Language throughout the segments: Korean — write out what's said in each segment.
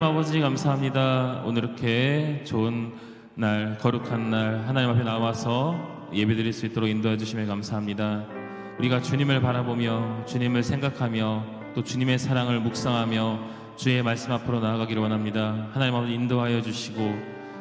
아버지 감사합니다. 오늘 이렇게 좋은 날, 거룩한 날 하나님 앞에 나와서 예배드릴 수 있도록 인도해 주심에 감사합니다. 우리가 주님을 바라보며 주님을 생각하며 또 주님의 사랑을 묵상하며 주의 말씀 앞으로 나아가기를 원합니다. 하나님 아버지 인도하여 주시고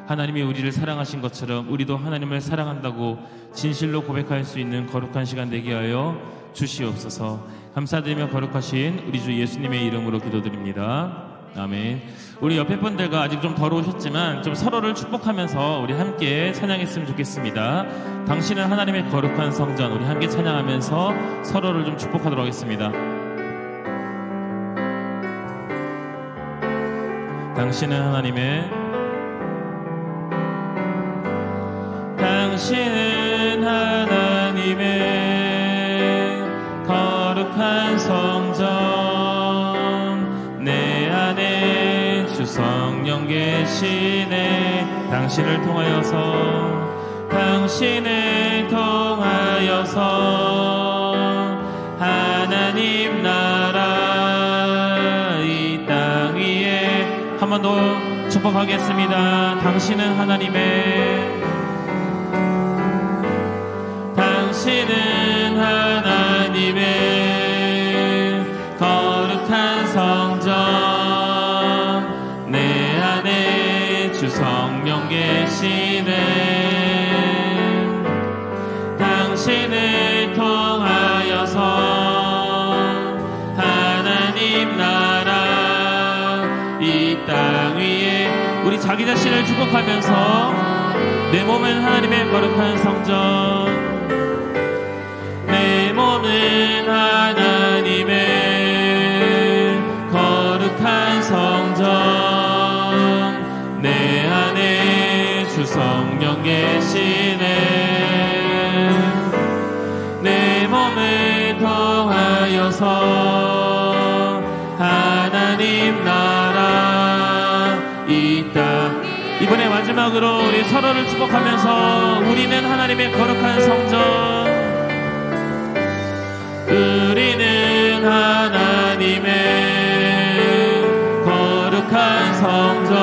하나님이 우리를 사랑하신 것처럼 우리도 하나님을 사랑한다고 진실로 고백할 수 있는 거룩한 시간 되게 하여 주시옵소서. 감사드리며 거룩하신 우리 주 예수님의 이름으로 기도드립니다. 아멘. 우리 옆에 분들과 아직 좀 더러우셨지만 좀 서로를 축복하면서 우리 함께 찬양했으면 좋겠습니다. 당신은 하나님의 거룩한 성전, 우리 함께 찬양하면서 서로를 좀 축복하도록 하겠습니다. 당신은 하나님의 거룩한 성전, 내 안에 주 성령 계시네. 당신을 통하여서 하나님 나라 이 땅 위에 한 번 더 축복하겠습니다. 당신은 하나님의 거룩한 성전, 내 안에 주 성령 계시네. 당신을 통하여서 하나님 나라 이 땅 위에 우리 자기 자신을 축복하면서 내 몸은 하나님의 거룩한 성전, 내 몸은 하나님의 거룩한 성전, 내 안에 주 성령 계시네. 내 몸을 통하여서 하나님 나라 이 땅. 이번에 마지막으로 우리 서로를 축복하면서 우리는 하나님의 거룩한 성전, 우리는 하나님의 거룩한 성전,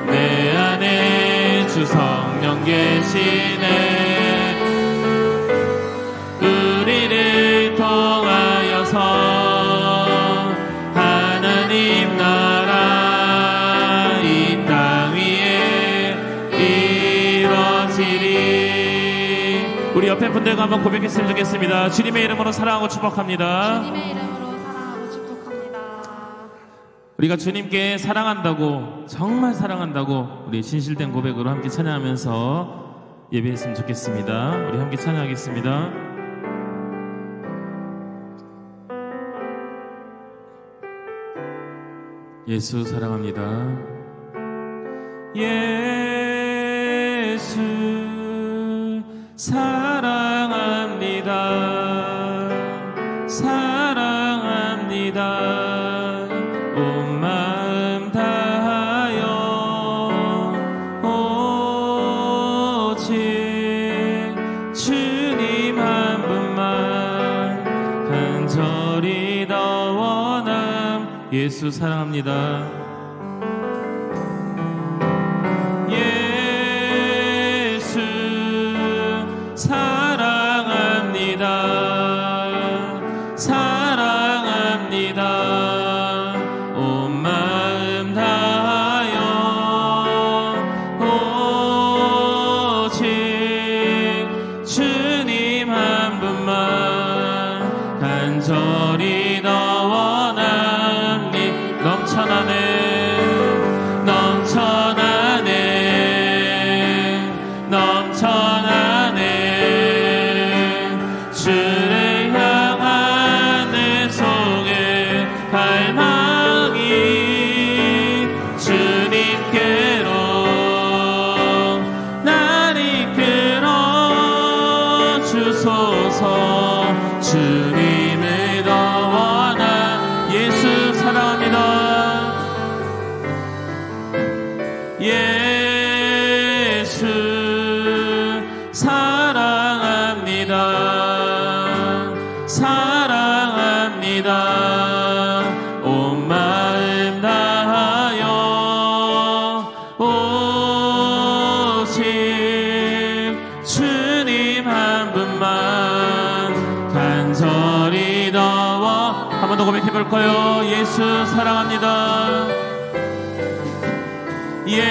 내 안에 주 성령 계시네. 우리를 통하여서 하나님 나라 이 땅 위에 이루어지리. 우리 옆에 분들과 한번 고백했으면 좋겠습니다. 주님의 이름으로 사랑하고 축복합니다. 주님의 이름으로 사랑하고 축복합니다. 우리가 주님께 사랑한다고, 정말 사랑한다고 우리 진실된 고백으로 함께 찬양하면서 예배했으면 좋겠습니다. 우리 함께 찬양하겠습니다. 예수 사랑합니다. 예수 사랑합니다. 사랑합니다. 온 마음 다하여 오직 주님 한 분만 간절히 더 원함. 예수 사랑합니다. 사랑합니다. 사랑합니다. 온 마음 다하여 오직 주님 한 분만 간절히 더 원합니. 넘쳐나네, 넘쳐나네, 넘쳐나네. 주를 향한 내 속의 갈망이 주님께로 날 이끌어 주소서. 주님을 더 원한 예수 사랑합니다. 부를까요? 예수 사랑합니다. 예수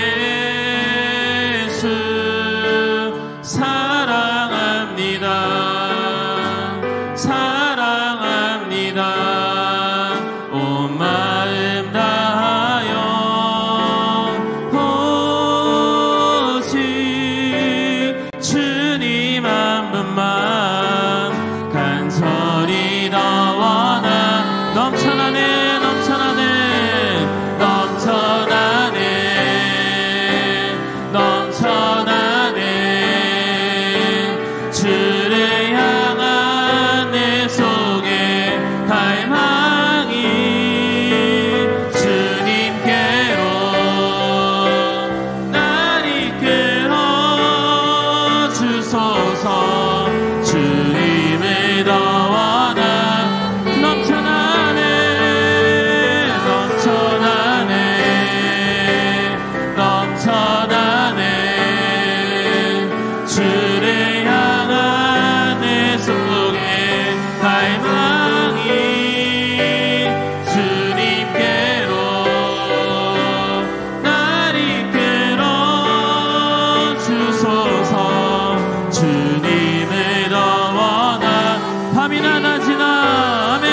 사랑합니다. 사랑합니다. 온 마음 다하여 오직 주님 한 분만 간절히 더 원하. 넘쳐나네 넘쳐나네 넘쳐나네 넘쳐나네 주를 향한 내 속에 갈망이 주님께로 날 이끌어 주소서. 주님을 더 원하. 넘쳐나네 넘쳐나네 넘쳐나네 주를 향한 내 속에 갈망이 주님께로 날 이끌어 주소서. 주님을 더 원하. 밤이나 낮이나 아멘.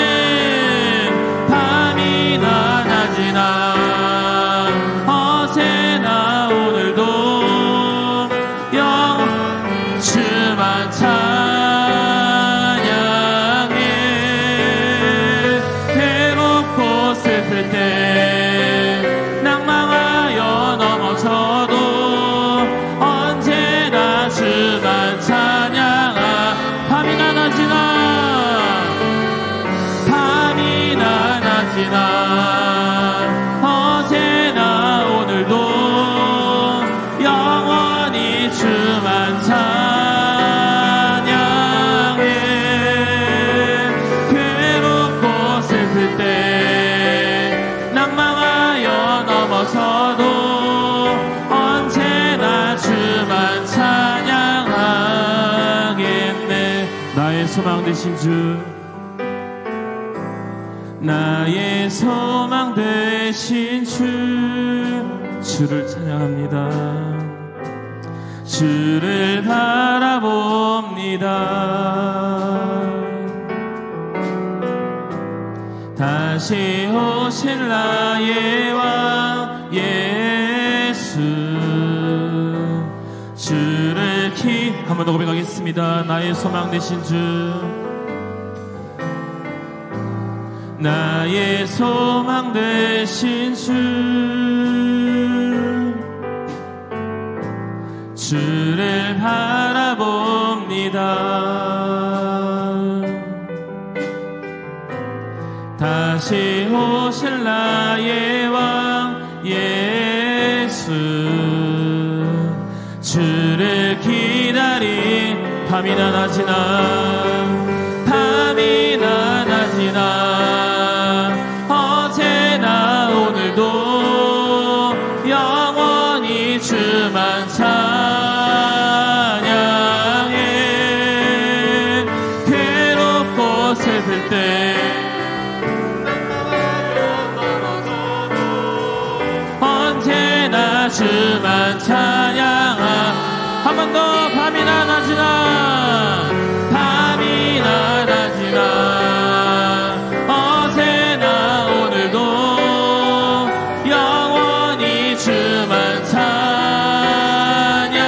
밤이나 낮이나 어제나 오늘도 영원 주만 찬양해. 괴롭고 슬플 때 낭망하여 넘어져도 언제나 주만 찬양하. 밤이나 낮이나 밤이나 낮이나 어제나 오늘도 영원히 주만 찬양해. 괴롭고 슬플 때 낭망하여 넘어서도 언제나 주만 찬양하겠네. 나의 소망 되신 주, 나의 소망 되신 주, 주를 찬양합니다. 주를 바라봅니다. 다시 오실 나의 왕 예수, 주를 한 번 더 고백하겠습니다. 나의 소망 되신 주, 나의 소망 되신 주, 주를 바라봅니다. 다시 오실 나의 왕 예수, 주를 기다린 밤이나 낮이나 밤이나 낮이나 어제나 오늘도 영원히 주만 찬양해. 괴롭고 슬플 때 언제나 주만 찬양하. 한 번 더 밤이나 낮이나 밤이나 낮이나 어제나 오늘도 영원히 주만 찬양해.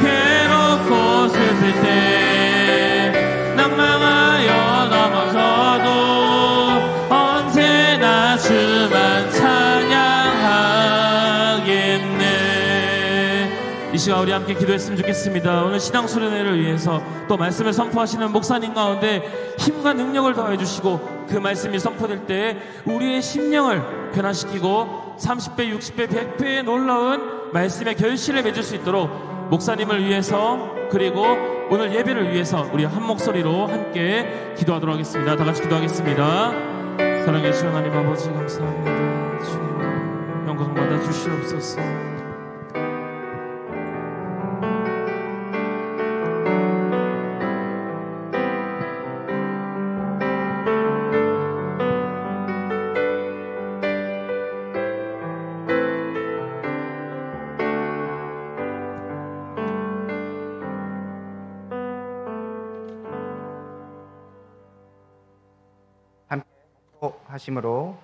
괴롭고 슬플 때 낭망하여 넘어서도 언제나 주만 찬양하겠네. 이 시간 우리 함께 기도했으면 좋겠습니다. 오늘 신앙수련회를 위해서 또 말씀을 선포하시는 목사님 가운데 힘과 능력을 더해 주시고 그 말씀이 선포될 때 우리의 심령을 변화시키고 30배, 60배, 100배의 놀라운 말씀의 결실을 맺을 수 있도록 목사님을 위해서 그리고 오늘 예배를 위해서 우리 한 목소리로 함께 기도하도록 하겠습니다. 다 같이 기도하겠습니다. 사랑해 주신 하나님 아버지 감사합니다. 주님 영광 받아 주시옵소서. 다짐으로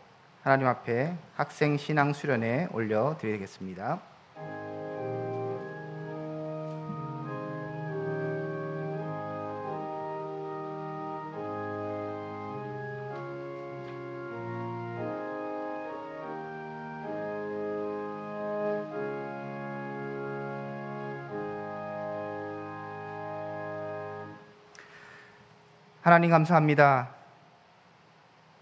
하나님 앞에 학생 신앙 수련회 올려드리겠습니다. 하나님 감사합니다.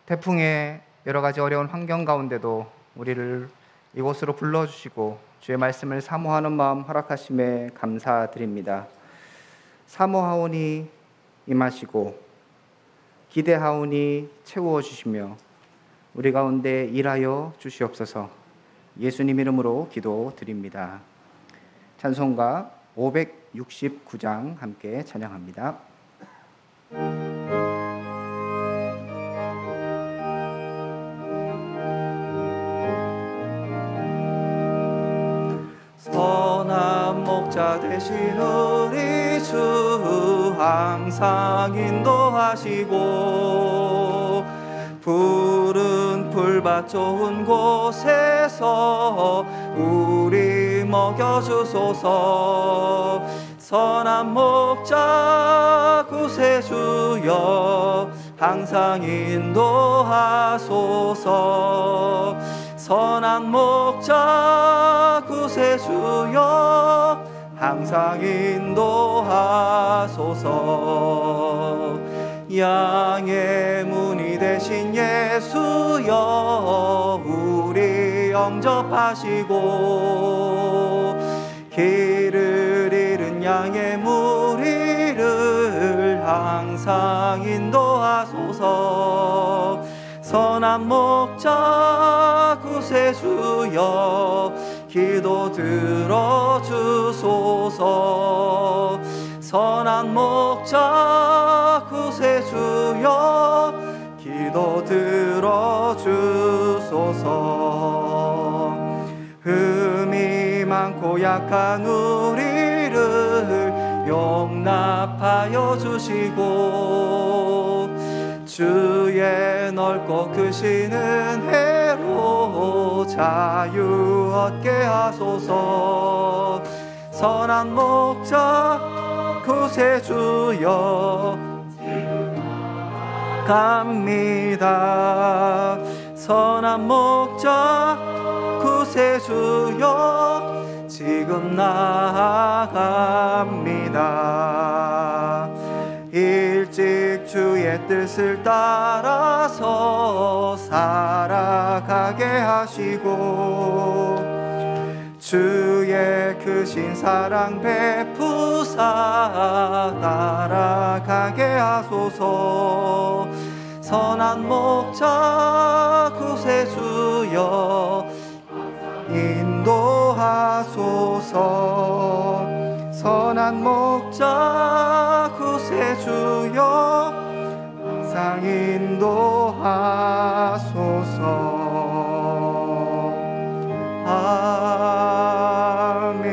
태풍의 여러 가지 어려운 환경 가운데도 우리를 이곳으로 불러주시고 주의 말씀을 사모하는 마음 허락하심에 감사드립니다. 사모하오니 임하시고 기대하오니 채워주시며 우리 가운데 일하여 주시옵소서. 예수님 이름으로 기도드립니다. 찬송가 569장 함께 찬양합니다. 선한 목자 되신 우리 주 항상 인도하시고 푸른 풀밭 좋은 곳에서 우리 먹여주소서. 선한 목자 구세주여 항상 인도하소서. 선한 목자 구세주여 항상 인도하소서. 양의 문이 되신 예수여 우리 영접하시고 길을 잃은 양의 무리를 항상 인도하소서. 선한 목자 구세주여 기도 들어주소서. 선한 목자 구세주여 기도 들어주소서. 흠이 많고 약한 우리를 용납하여 주시고 주의 넓고 크신 은혜로 자유 얻게 하소서. 선한 목자 구세주여 갑니다. 선한 목자 구세주여 지금 나아갑니다. 일찍 주의 뜻을 따라서 살아가게 하시고 주의 크신 사랑 베푸사 따라가게 하소서. 선한 목자 구세주여 인도하소서. 선한 목자 구세주여 항상 인도하소서. 아멘.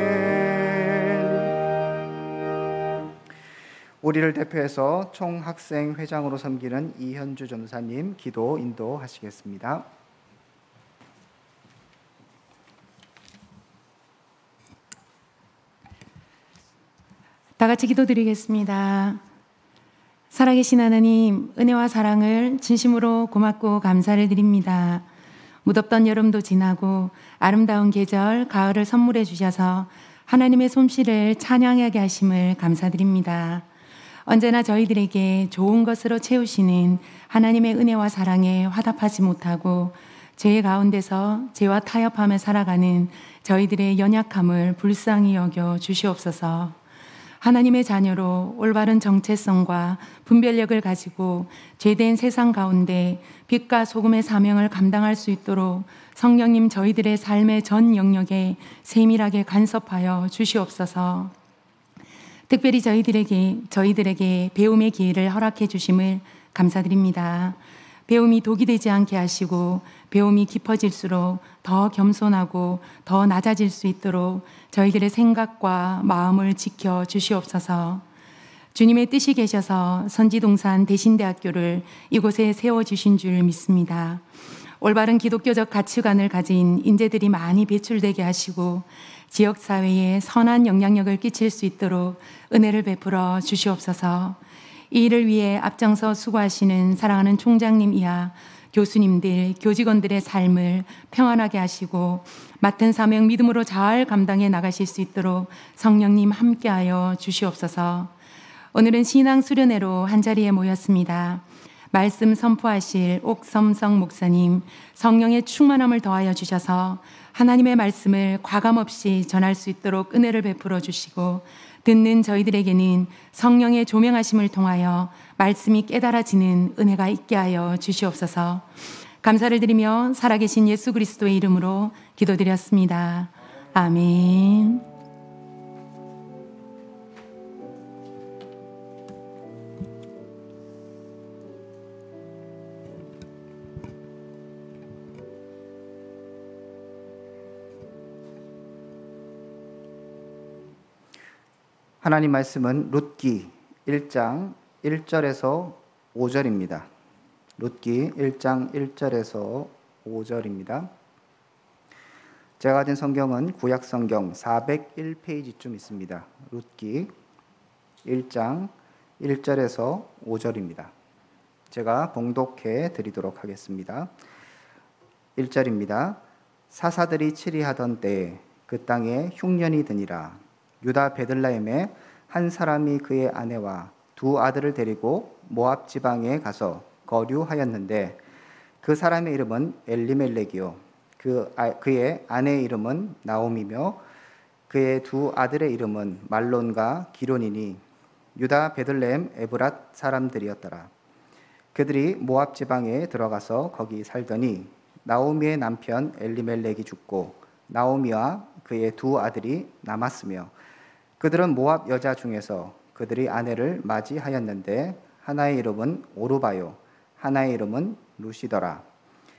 우리를 대표해서 총학생회장으로 섬기는 이현주 전사님 기도 인도하시겠습니다. 다 같이 기도드리겠습니다. 살아계신 하나님, 은혜와 사랑을 진심으로 고맙고 감사를 드립니다. 무덥던 여름도 지나고 아름다운 계절 가을을 선물해 주셔서 하나님의 솜씨를 찬양하게 하심을 감사드립니다. 언제나 저희들에게 좋은 것으로 채우시는 하나님의 은혜와 사랑에 화답하지 못하고 죄 가운데서 죄와 타협하며 살아가는 저희들의 연약함을 불쌍히 여겨 주시옵소서. 하나님의 자녀로 올바른 정체성과 분별력을 가지고 죄된 세상 가운데 빛과 소금의 사명을 감당할 수 있도록 성령님 저희들의 삶의 전 영역에 세밀하게 간섭하여 주시옵소서. 특별히 저희들에게 배움의 기회를 허락해 주심을 감사드립니다. 배움이 독이 되지 않게 하시고 배움이 깊어질수록 더 겸손하고 더 낮아질 수 있도록 저희들의 생각과 마음을 지켜 주시옵소서. 주님의 뜻이 계셔서 선지동산 대신대학교를 이곳에 세워주신 줄 믿습니다. 올바른 기독교적 가치관을 가진 인재들이 많이 배출되게 하시고 지역사회에 선한 영향력을 끼칠 수 있도록 은혜를 베풀어 주시옵소서. 이 일을 위해 앞장서 수고하시는 사랑하는 총장님 이하 교수님들, 교직원들의 삶을 평안하게 하시고 맡은 사명 믿음으로 잘 감당해 나가실 수 있도록 성령님 함께하여 주시옵소서. 오늘은 신앙 수련회로 한자리에 모였습니다. 말씀 선포하실 옥섬성 목사님, 성령의 충만함을 더하여 주셔서 하나님의 말씀을 과감없이 전할 수 있도록 은혜를 베풀어 주시고 듣는 저희들에게는 성령의 조명하심을 통하여 말씀이 깨달아지는 은혜가 있게 하여 주시옵소서. 감사를 드리며 살아계신 예수 그리스도의 이름으로 기도드렸습니다. 아멘. 하나님 말씀은 룻기 1장 1절에서 5절입니다. 룻기 1장 1절에서 5절입니다. 제가 가진 성경은 구약 성경 401페이지쯤 있습니다. 룻기 1장 1절에서 5절입니다. 제가 봉독해 드리도록 하겠습니다. 1절입니다. 사사들이 치리하던 때에 그 땅에 흉년이 드니라. 유다 베들레헴에 한 사람이 그의 아내와 두 아들을 데리고 모압 지방에 가서 거류하였는데 그 사람의 이름은 엘리멜렉이요 그의 아내의 이름은 나옴이며 그의 두 아들의 이름은 말론과 기론이니 유다 베들레헴 에브랏 사람들이었더라. 그들이 모압 지방에 들어가서 거기 살더니 나오미의 남편 엘리멜렉이 죽고 나오미와 그의 두 아들이 남았으며 그들은 모압 여자 중에서 그들이 아내를 맞이하였는데 하나의 이름은 오르바요 하나의 이름은 루시더라.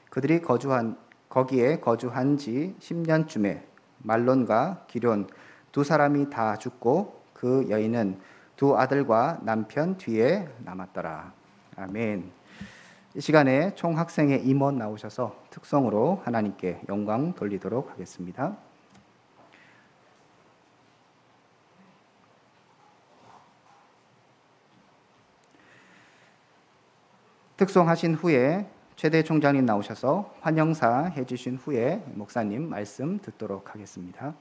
그들이 거기에 거주한 지 10년쯤에 말론과 기론 두 사람이 다 죽고 그 여인은 두 아들과 남편 뒤에 남았더라. 아멘. 이 시간에 총학생회 임원 나오셔서 특성으로 하나님께 영광 돌리도록 하겠습니다. 특송하신 후에 최대 총장님 나오셔서 환영사 해주신 후에 목사님 말씀 듣도록 하겠습니다.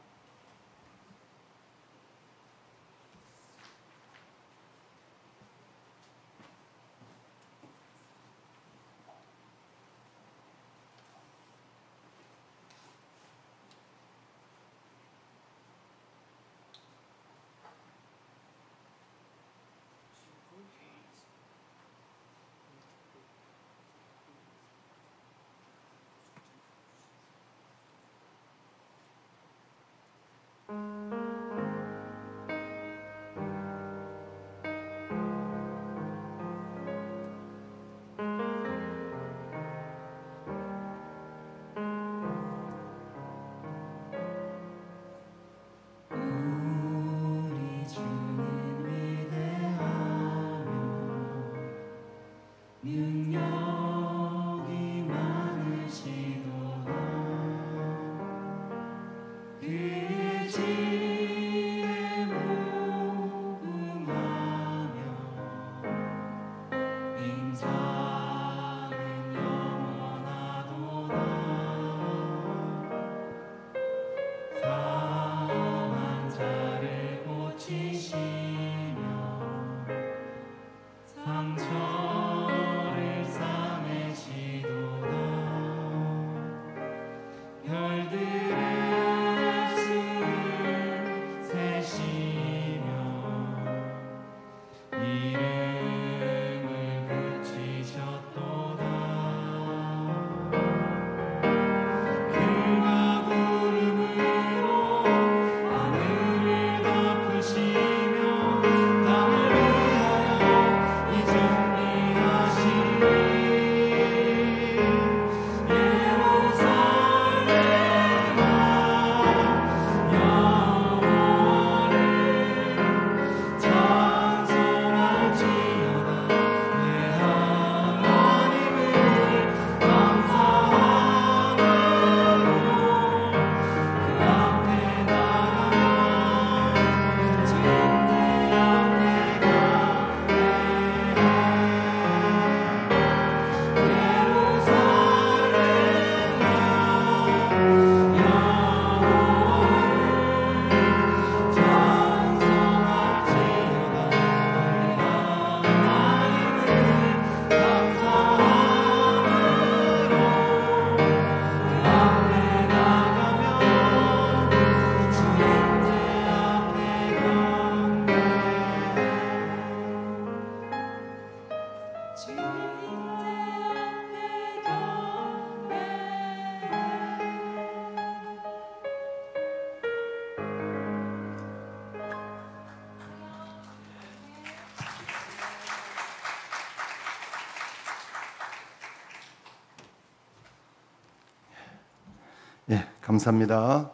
예, 감사합니다.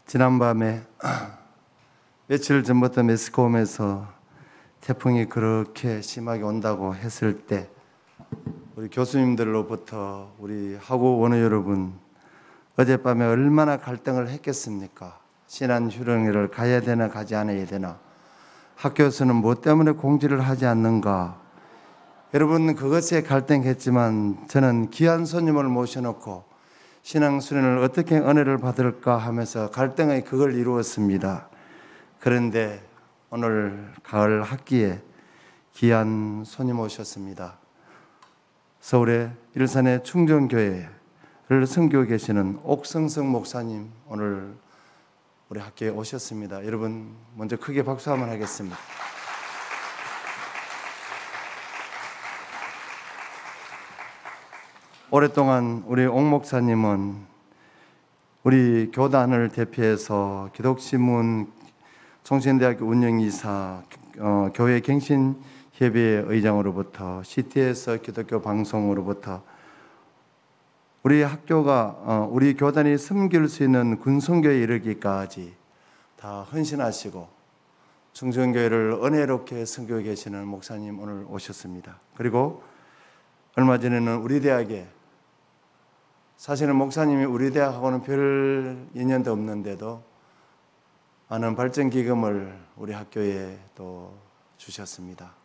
지난밤에 며칠 전부터 매스컴에서 태풍이 그렇게 심하게 온다고 했을 때 우리 교수님들로부터 우리 학우 원우 여러분 어젯밤에 얼마나 갈등을 했겠습니까? 신안 휴령회를 가야 되나 가지 않아야 되나? 학교에서는 뭐 때문에 공지를 하지 않는가? 여러분 그것에 갈등했지만 저는 귀한 손님을 모셔놓고 신앙 수련을 어떻게 은혜를 받을까 하면서 갈등의 그걸 이루었습니다. 그런데 오늘 가을 학기에 귀한 손님 오셨습니다. 서울의 일산의 충정교회를 선교하고 계시는 옥성성 목사님 오늘 우리 학교에 오셨습니다. 여러분 먼저 크게 박수 한번 하겠습니다. 오랫동안 우리 옥 목사님은 우리 교단을 대표해서 기독신문 총신대학교 운영이사, 교회 갱신협의회 의장으로부터 CTS 기독교 방송으로부터 우리 학교가 우리 교단이 섬길 수 있는 군성교에 이르기까지 다 헌신하시고 충정교회를 은혜롭게 섬기고 계시는 목사님 오늘 오셨습니다. 그리고 얼마 전에는 우리 대학에 사실은 목사님이 우리 대학하고는 별 인연도 없는데도 많은 발전 기금을 우리 학교에 또 주셨습니다.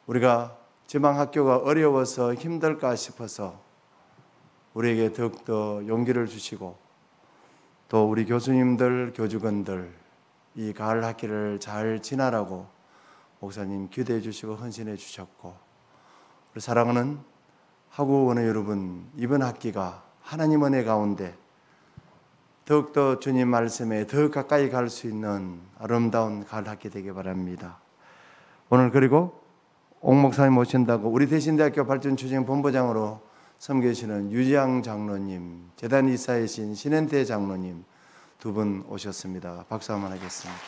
우리가 지방 학교가 어려워서 힘들까 싶어서 우리에게 더욱더 용기를 주시고 또 우리 교수님들, 교직원들 이 가을 학기를 잘 지나라고 목사님 기도해 주시고 헌신해 주셨고 우리 사랑하는 학우원의 여러분 이번 학기가 하나님 은혜 가운데 더욱더 주님 말씀에 더 가까이 갈 수 있는 아름다운 가을 학기 되길 바랍니다. 오늘 그리고 옥 목사님 오신다고 우리 대신대학교 발전추진본부장으로 섬기시는 유지양 장로님, 재단 이사이신 신현태 장로님 두 분 오셨습니다. 박수 한번 하겠습니다.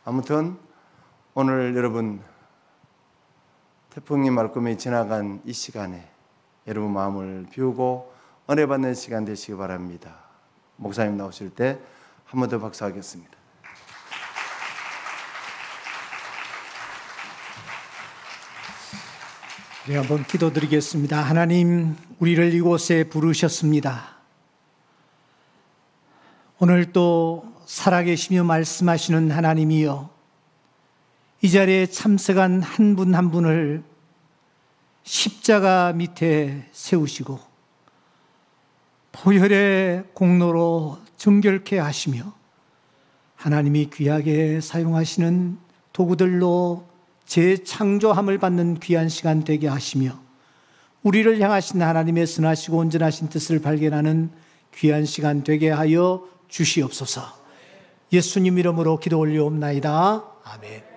아무튼 오늘 여러분 태풍이 말끔히 지나간 이 시간에 여러분 마음을 비우고 은혜 받는 시간 되시기 바랍니다. 목사님 나오실 때 한 번 더 박수하겠습니다. 네, 한번 기도드리겠습니다. 하나님, 우리를 이곳에 부르셨습니다. 오늘 또 살아계시며 말씀하시는 하나님이여, 이 자리에 참석한 한 분 한 분을 십자가 밑에 세우시고 보혈의 공로로 정결케 하시며 하나님이 귀하게 사용하시는 도구들로 재창조함을 받는 귀한 시간 되게 하시며 우리를 향하신 하나님의 선하시고 온전하신 뜻을 발견하는 귀한 시간 되게 하여 주시옵소서. 예수님 이름으로 기도 올려옵나이다. 아멘.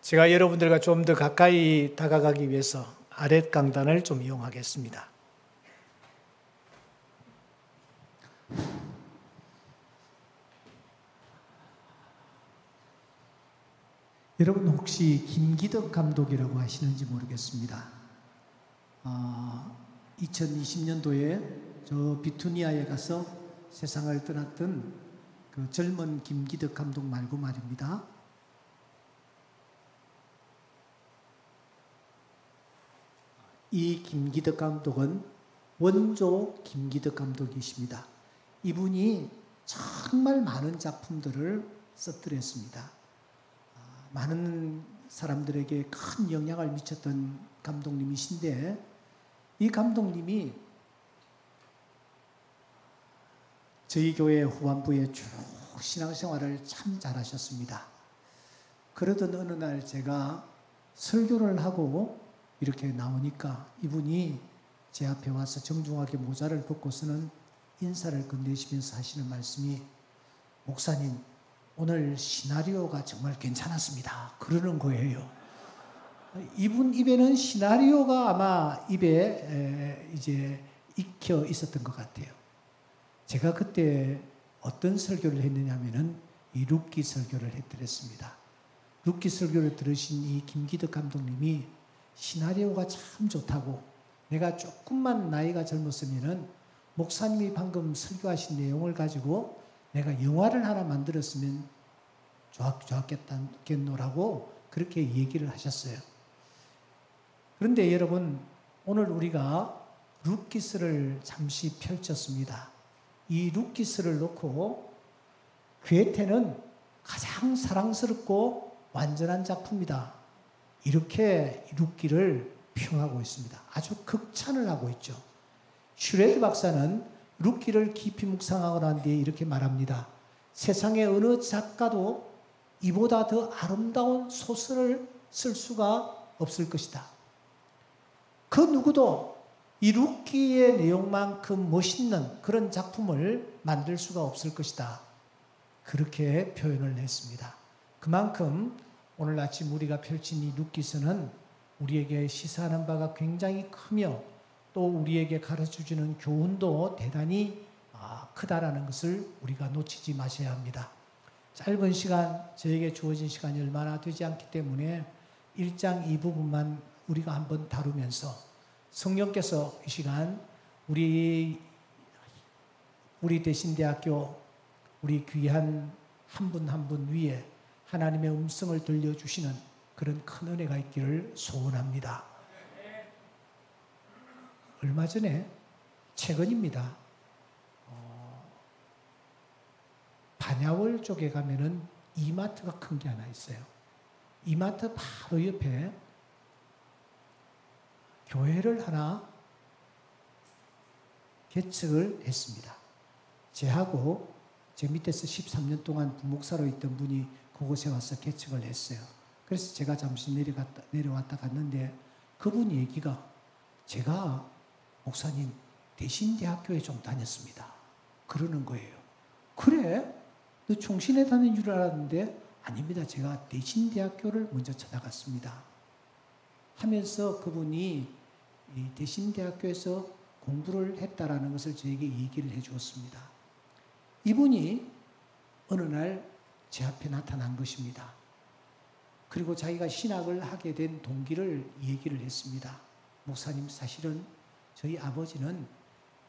제가 여러분들과 좀 더 가까이 다가가기 위해서 아랫 강단을 좀 이용하겠습니다. 여러분 혹시 김기덕 감독이라고 아시는지 모르겠습니다. 2020년도에 저 비투니아에 가서 세상을 떠났던 그 젊은 김기덕 감독 말고 말입니다. 이 김기덕 감독은 원조 김기덕 감독이십니다. 이분이 정말 많은 작품들을 써드렸습니다. 많은 사람들에게 큰 영향을 미쳤던 감독님이신데 이 감독님이 저희 교회 후반부에 쭉 신앙생활을 참 잘하셨습니다. 그러던 어느 날 제가 설교를 하고 이렇게 나오니까 이분이 제 앞에 와서 정중하게 모자를 벗고서는 인사를 건네시면서 하시는 말씀이 목사님 오늘 시나리오가 정말 괜찮았습니다. 그러는 거예요. 이분 입에는 시나리오가 아마 입에 이제 익혀 있었던 것 같아요. 제가 그때 어떤 설교를 했느냐면은 이 룻기 설교를 해드렸습니다. 룻기 설교를 들으신 이 김기덕 감독님이 시나리오가 참 좋다고, 내가 조금만 나이가 젊었으면은 목사님이 방금 설교하신 내용을 가지고 내가 영화를 하나 만들었으면 좋았겠노라고 그렇게 얘기를 하셨어요. 그런데 여러분, 오늘 우리가 룻기스를 잠시 펼쳤습니다. 이 룻기스를 놓고 괴테는 가장 사랑스럽고 완전한 작품이다, 이렇게 룻기를 평하고 있습니다. 아주 극찬을 하고 있죠. 슈레드 박사는 룻기를 깊이 묵상하고 난 뒤에 이렇게 말합니다. 세상의 어느 작가도 이보다 더 아름다운 소설을 쓸 수가 없을 것이다. 그 누구도 이 룻기의 내용만큼 멋있는 그런 작품을 만들 수가 없을 것이다, 그렇게 표현을 했습니다. 그만큼 오늘 아침 우리가 펼친 이 룻기서는 우리에게 시사하는 바가 굉장히 크며 또 우리에게 가르쳐주는 교훈도 대단히 크다라는 것을 우리가 놓치지 마셔야 합니다. 짧은 시간, 저에게 주어진 시간이 얼마나 되지 않기 때문에 1장 이 부분만 우리가 한번 다루면서 성령께서 이 시간 우리 대신대학교 우리 귀한 한 분 한 분 위에 하나님의 음성을 들려주시는 그런 큰 은혜가 있기를 소원합니다. 얼마 전에 최근입니다. 반야월 쪽에 가면은 이마트가 큰 게 하나 있어요. 이마트 바로 옆에 교회를 하나 개척을 했습니다. 제하고 제 밑에서 13년 동안 부목사로 있던 분이 그곳에 와서 개척을 했어요. 그래서 제가 잠시 내려왔다 갔는데 그분 얘기가, 제가 목사님 대신대학교에 좀 다녔습니다, 그러는 거예요. 그래? 너 총신에 다닌 줄 알았는데 아닙니다. 제가 대신대학교를 먼저 찾아갔습니다 하면서 그분이 이 대신대학교에서 공부를 했다라는 것을 저에게 얘기를 해 주었습니다. 이분이 어느 날 제 앞에 나타난 것입니다. 그리고 자기가 신학을 하게 된 동기를 얘기를 했습니다. 목사님, 사실은 저희 아버지는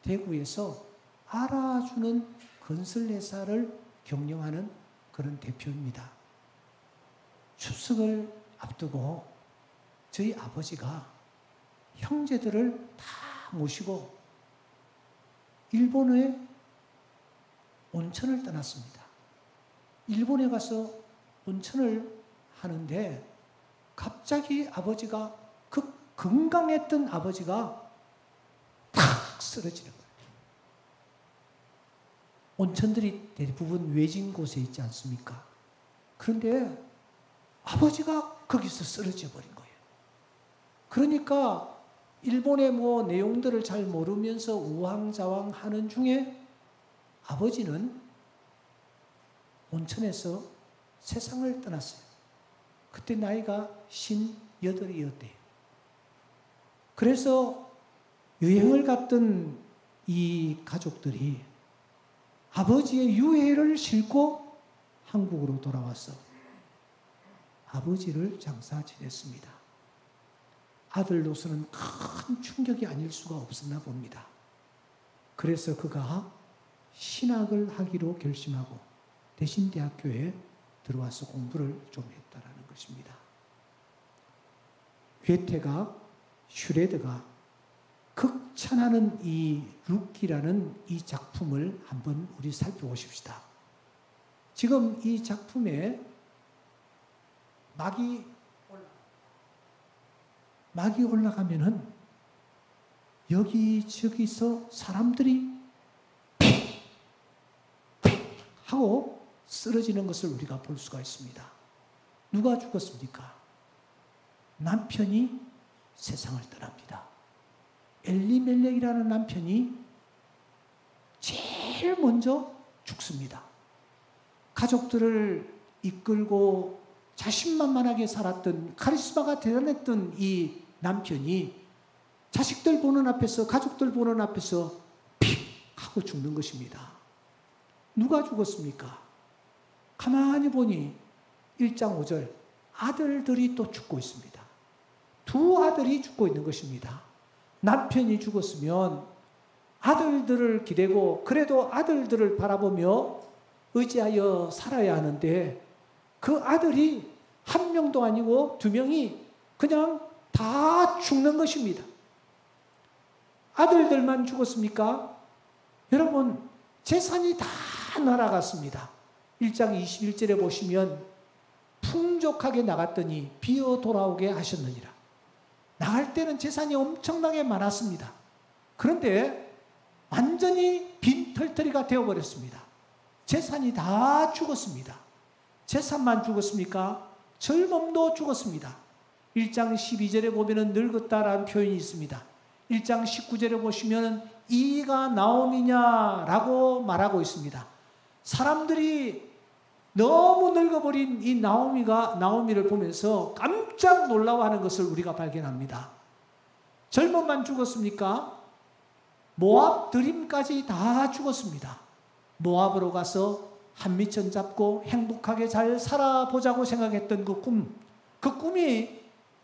대구에서 알아주는 건설회사를 경영하는 그런 대표입니다. 추석을 앞두고 저희 아버지가 형제들을 다 모시고 일본에 온천을 떠났습니다. 일본에 가서 온천을 하는데 갑자기 아버지가, 그 건강했던 아버지가 탁 쓰러지는 거예요. 온천들이 대부분 외진 곳에 있지 않습니까? 그런데 아버지가 거기서 쓰러져 버린 거예요. 그러니까 일본의 내용들을 잘 모르면서 우왕좌왕 하는 중에 아버지는 온천에서 세상을 떠났어요. 그때 나이가 58이었대요. 그래서 여행을 갔던 이 가족들이 아버지의 유해를 싣고 한국으로 돌아와서 아버지를 장사 지냈습니다. 아들로서는 큰 충격이 아닐 수가 없었나 봅니다. 그래서 그가 신학을 하기로 결심하고 대신대학교에 들어와서 공부를 좀 했다라는 것입니다. 괴테가, 슈레드가 극찬하는 이 룻기라는 이 작품을 한번 우리 살펴보십시다. 지금 이 작품에 막이 올라가면은 여기저기서 사람들이 픽 하고 쓰러지는 것을 우리가 볼 수가 있습니다. 누가 죽었습니까? 남편이 세상을 떠납니다. 엘리멜렉이라는 남편이 제일 먼저 죽습니다. 가족들을 이끌고 자신만만하게 살았던, 카리스마가 대단했던 이 남편이 자식들 보는 앞에서, 가족들 보는 앞에서 픽 하고 죽는 것입니다. 누가 죽었습니까? 가만히 보니 1장 5절 아들들이 또 죽고 있습니다. 두 아들이 죽고 있는 것입니다. 남편이 죽었으면 아들들을 기대고 그래도 아들들을 바라보며 의지하여 살아야 하는데 그 아들이 한 명도 아니고 두 명이 그냥 다 죽는 것입니다. 아들들만 죽었습니까? 여러분, 재산이 다 날아갔습니다. 1장 21절에 보시면 풍족하게 나갔더니 비어 돌아오게 하셨느니라. 나갈 때는 재산이 엄청나게 많았습니다. 그런데 완전히 빈털터리가 되어버렸습니다. 재산이 다 죽었습니다. 재산만 죽었습니까? 젊음도 죽었습니다. 1장 12절에 보면 늙었다라는 표현이 있습니다. 1장 19절에 보시면 이가 나옴이냐라고 말하고 있습니다. 사람들이 너무 늙어버린 이 나오미를 보면서 깜짝 놀라워하는 것을 우리가 발견합니다. 젊음만 죽었습니까? 모압 드림까지 다 죽었습니다. 모압으로 가서 한미천 잡고 행복하게 잘 살아보자고 생각했던 그 꿈이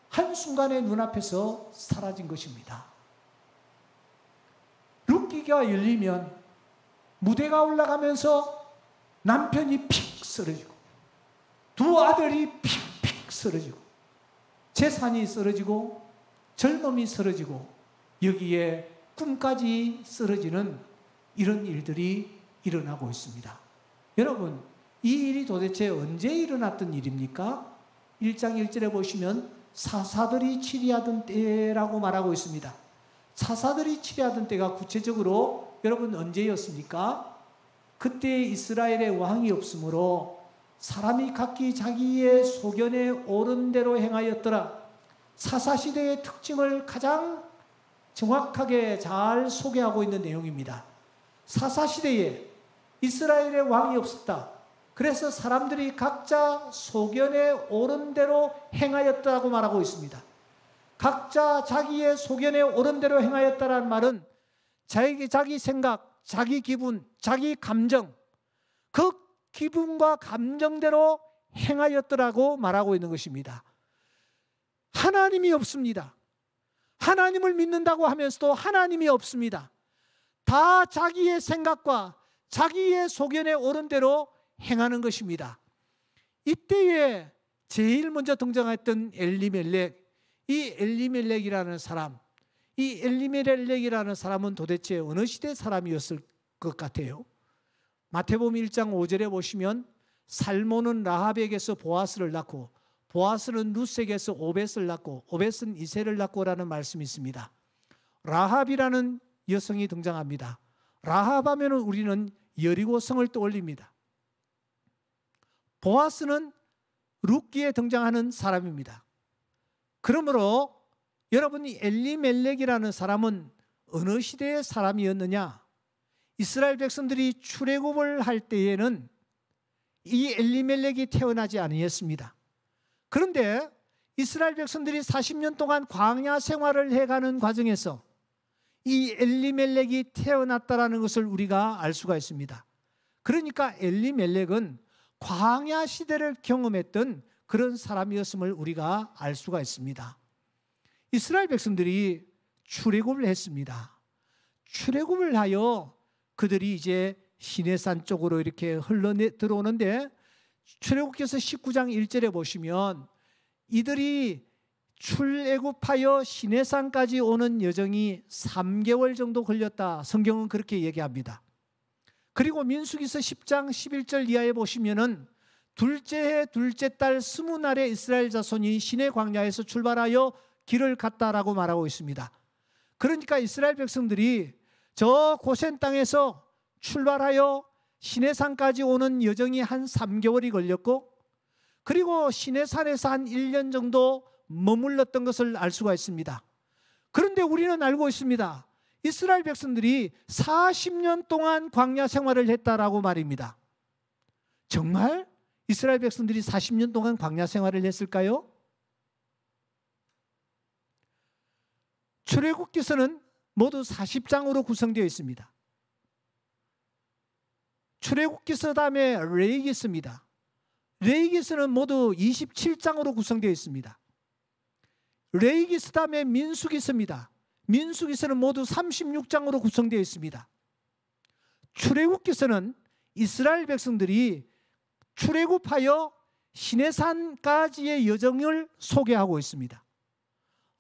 한순간에 눈앞에서 사라진 것입니다. 룻기가 열리면 무대가 올라가면서 남편이 픽 쓰러지고 두 아들이 픽픽 쓰러지고 재산이 쓰러지고 젊음이 쓰러지고 여기에 꿈까지 쓰러지는 이런 일들이 일어나고 있습니다. 여러분, 이 일이 도대체 언제 일어났던 일입니까? 1장 1절에 보시면 사사들이 치리하던 때라고 말하고 있습니다. 사사들이 치리하던 때가 구체적으로 여러분 언제였습니까? 그때 이스라엘에 왕이 없으므로 사람이 각기 자기의 소견에 옳은 대로 행하였더라. 사사시대의 특징을 가장 정확하게 잘 소개하고 있는 내용입니다. 사사시대에 이스라엘의 왕이 없었다. 그래서 사람들이 각자 소견에 옳은 대로 행하였다고 말하고 있습니다. 각자 자기의 소견에 옳은 대로 행하였다는 말은 자기 생각, 자기 기분, 자기 감정, 그 기분과 감정대로 행하였더라고 말하고 있는 것입니다. 하나님이 없습니다. 하나님을 믿는다고 하면서도 하나님이 없습니다. 다 자기의 생각과 자기의 소견에 옳은 대로 행하는 것입니다. 이때에 제일 먼저 등장했던 엘리멜렉, 이 엘리멜렉이라는 사람은 도대체 어느 시대 사람이었을 것 같아요? 마태복음 1장 5절에 보시면 살몬은 라합에게서 보아스를 낳고 보아스는 룻에게서 오벳을 낳고 오벳은 이새를 낳고라는 말씀이 있습니다. 라합이라는 여성이 등장합니다. 라합 하면 우리는 여리고성을 떠올립니다. 보아스는 룻기에 등장하는 사람입니다. 그러므로 여러분이 엘리멜렉이라는 사람은 어느 시대의 사람이었느냐? 이스라엘 백성들이 출애굽을 할 때에는 이 엘리멜렉이 태어나지 아니했습니다. 그런데 이스라엘 백성들이 40년 동안 광야 생활을 해가는 과정에서 이 엘리멜렉이 태어났다는 것을 우리가 알 수가 있습니다. 그러니까 엘리멜렉은 광야 시대를 경험했던 그런 사람이었음을 우리가 알 수가 있습니다. 이스라엘 백성들이 출애굽을 했습니다. 출애굽을 하여 그들이 이제 시내산 쪽으로 이렇게 들어오는데 출애굽기서 19장 1절에 보시면 이들이 출애굽하여 시내산까지 오는 여정이 3개월 정도 걸렸다. 성경은 그렇게 얘기합니다. 그리고 민수기서 10장 11절 이하에 보시면은 둘째 해 둘째 달 20날에 이스라엘 자손이 시내 광야에서 출발하여 길을 갔다라고 말하고 있습니다. 그러니까 이스라엘 백성들이 저 고센 땅에서 출발하여 시내산까지 오는 여정이 한 3개월이 걸렸고 그리고 시내산에서 한 1년 정도 머물렀던 것을 알 수가 있습니다. 그런데 우리는 알고 있습니다. 이스라엘 백성들이 40년 동안 광야 생활을 했다라고 말입니다. 정말 이스라엘 백성들이 40년 동안 광야 생활을 했을까요? 출애굽기서는 모두 40장으로 구성되어 있습니다. 출애굽기서 다음에 레위기서입니다. 레위기서는 모두 27장으로 구성되어 있습니다. 레위기서 다음에 민수기서입니다. 민수기서는 모두 36장으로 구성되어 있습니다. 출애굽기서는 이스라엘 백성들이 출애굽하여 시내산까지의 여정을 소개하고 있습니다.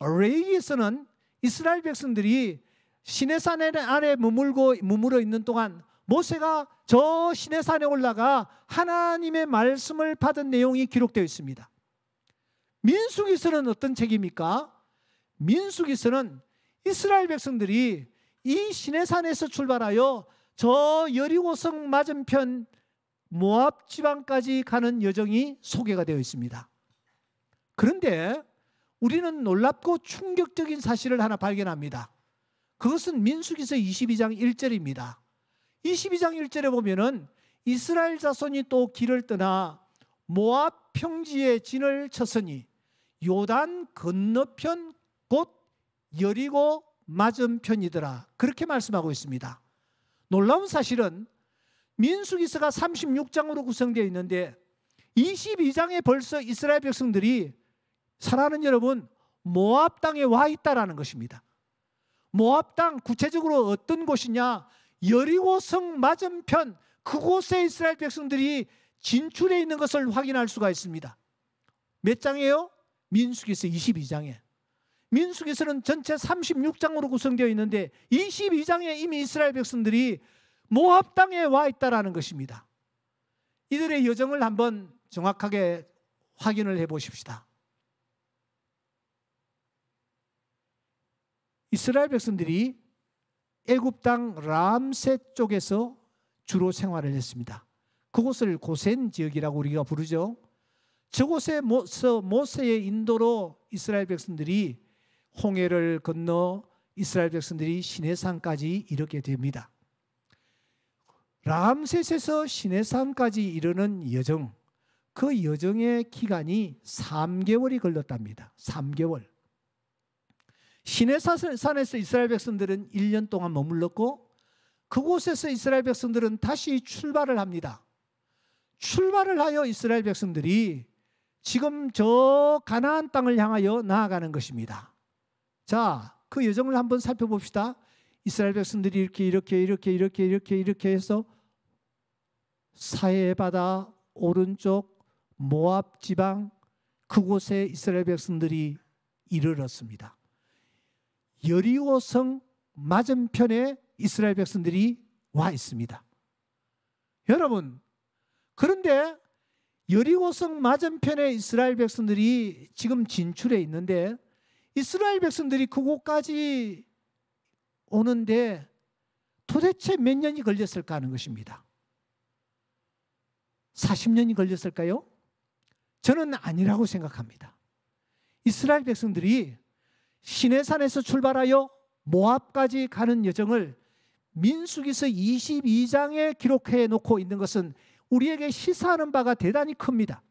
레위기서는 이스라엘 백성들이 시내산 아래 머물러 있는 동안 모세가 저 시내산에 올라가 하나님의 말씀을 받은 내용이 기록되어 있습니다. 민수기서는 어떤 책입니까? 민수기서는 이스라엘 백성들이 이 시내산에서 출발하여 저 여리고성 맞은편 모압 지방까지 가는 여정이 소개가 되어 있습니다. 그런데 우리는 놀랍고 충격적인 사실을 하나 발견합니다. 그것은 민수기서 22장 1절입니다. 22장 1절에 보면은 이스라엘 자손이 또 길을 떠나 모압 평지에 진을 쳤으니 요단 건너편 곧 여리고 맞은편이더라. 그렇게 말씀하고 있습니다. 놀라운 사실은 민수기서가 36장으로 구성되어 있는데 22장에 벌써 이스라엘 백성들이, 사랑하는 여러분, 모압 땅에 와 있다라는 것입니다. 모압 땅, 구체적으로 어떤 곳이냐? 여리고성 맞은편 그곳에 이스라엘 백성들이 진출해 있는 것을 확인할 수가 있습니다. 몇 장이에요? 민수기서 22장에. 민수기서는 전체 36장으로 구성되어 있는데 22장에 이미 이스라엘 백성들이 모압 땅에 와 있다라는 것입니다. 이들의 여정을 한번 정확하게 확인을 해 보십시다. 이스라엘 백성들이 애굽 땅 람셋 쪽에서 주로 생활을 했습니다. 그곳을 고센 지역이라고 우리가 부르죠. 저곳에 모세의 인도로 이스라엘 백성들이 홍해를 건너 이스라엘 백성들이 시내산까지 이르게 됩니다. 람셋에서 시내산까지 이르는 여정, 그 여정의 기간이 3개월이 걸렸답니다. 3개월. 시내산에서 이스라엘 백성들은 1년 동안 머물렀고 그곳에서 이스라엘 백성들은 다시 출발을 합니다. 출발을 하여 이스라엘 백성들이 지금 저 가나안 땅을 향하여 나아가는 것입니다. 자, 그 여정을 한번 살펴봅시다. 이스라엘 백성들이 이렇게 해서 사해 바다 오른쪽 모압 지방 그곳에 이스라엘 백성들이 이르렀습니다. 여리고성 맞은편에 이스라엘 백성들이 와 있습니다. 여러분, 그런데 여리고성 맞은편에 이스라엘 백성들이 지금 진출해 있는데 이스라엘 백성들이 그곳까지 오는데 도대체 몇 년이 걸렸을까 하는 것입니다. 40년이 걸렸을까요? 저는 아니라고 생각합니다. 이스라엘 백성들이 시내산에서 출발하여 모압까지 가는 여정을 민수기서 22장에 기록해 놓고 있는 것은 우리에게 시사하는 바가 대단히 큽니다.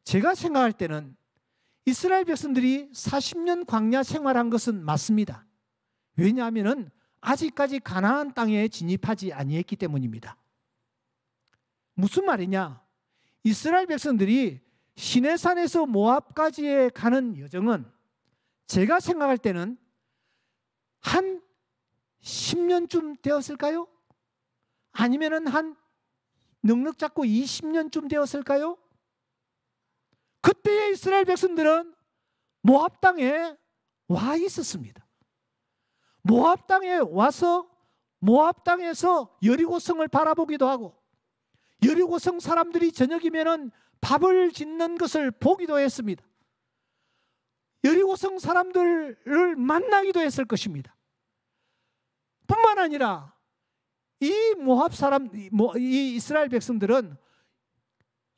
제가 생각할 때는 이스라엘 백성들이 40년 광야 생활한 것은 맞습니다. 왜냐하면 아직까지 가나안 땅에 진입하지 아니했기 때문입니다. 무슨 말이냐? 이스라엘 백성들이 시내산에서 모압까지에 가는 여정은 제가 생각할 때는 한 10년쯤 되었을까요? 아니면 한 넉넉 잡고 20년쯤 되었을까요? 그때의 이스라엘 백성들은 모압 땅에 와 있었습니다. 모압 땅에 와서 모압 땅에서 여리고성을 바라보기도 하고 여리고성 사람들이 저녁이면은 밥을 짓는 것을 보기도 했습니다. 여리고성 사람들을 만나기도 했을 것입니다. 뿐만 아니라 이 모압 사람, 이 이스라엘 백성들은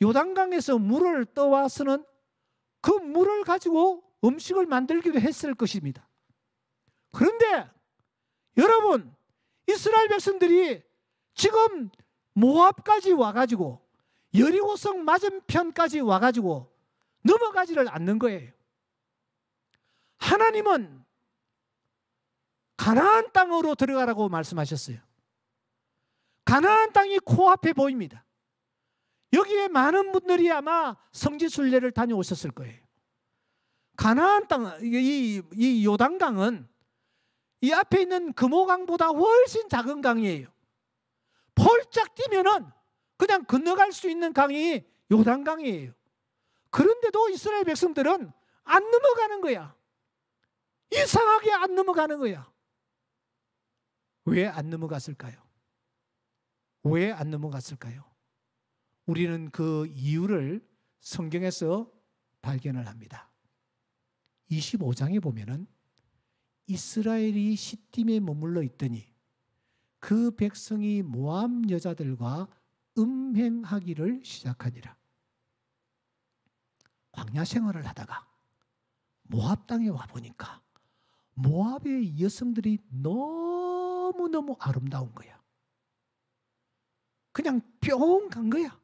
요단강에서 물을 떠와서는 그 물을 가지고 음식을 만들기도 했을 것입니다. 그런데 여러분, 이스라엘 백성들이 지금 모압까지 와가지고 여리고성 맞은편까지 와가지고 넘어가지를 않는 거예요. 하나님은 가나안 땅으로 들어가라고 말씀하셨어요. 가나안 땅이 코앞에 보입니다. 여기에 많은 분들이 아마 성지순례를 다녀오셨을 거예요. 가나안 땅, 이 요단강은 이 앞에 있는 금오강보다 훨씬 작은 강이에요. 폴짝 뛰면은 그냥 건너갈 수 있는 강이 요단강이에요. 그런데도 이스라엘 백성들은 안 넘어가는 거야. 이상하게 안 넘어가는 거야. 왜 안 넘어갔을까요? 왜 안 넘어갔을까요? 우리는 그 이유를 성경에서 발견을 합니다. 25장에 보면은 이스라엘이 시딤에 머물러 있더니 그 백성이 모압 여자들과 음행하기를 시작하니라. 광야 생활을 하다가 모압 땅에 와보니까 모압의 여성들이 너무너무 아름다운 거야. 그냥 뿅 간 거야.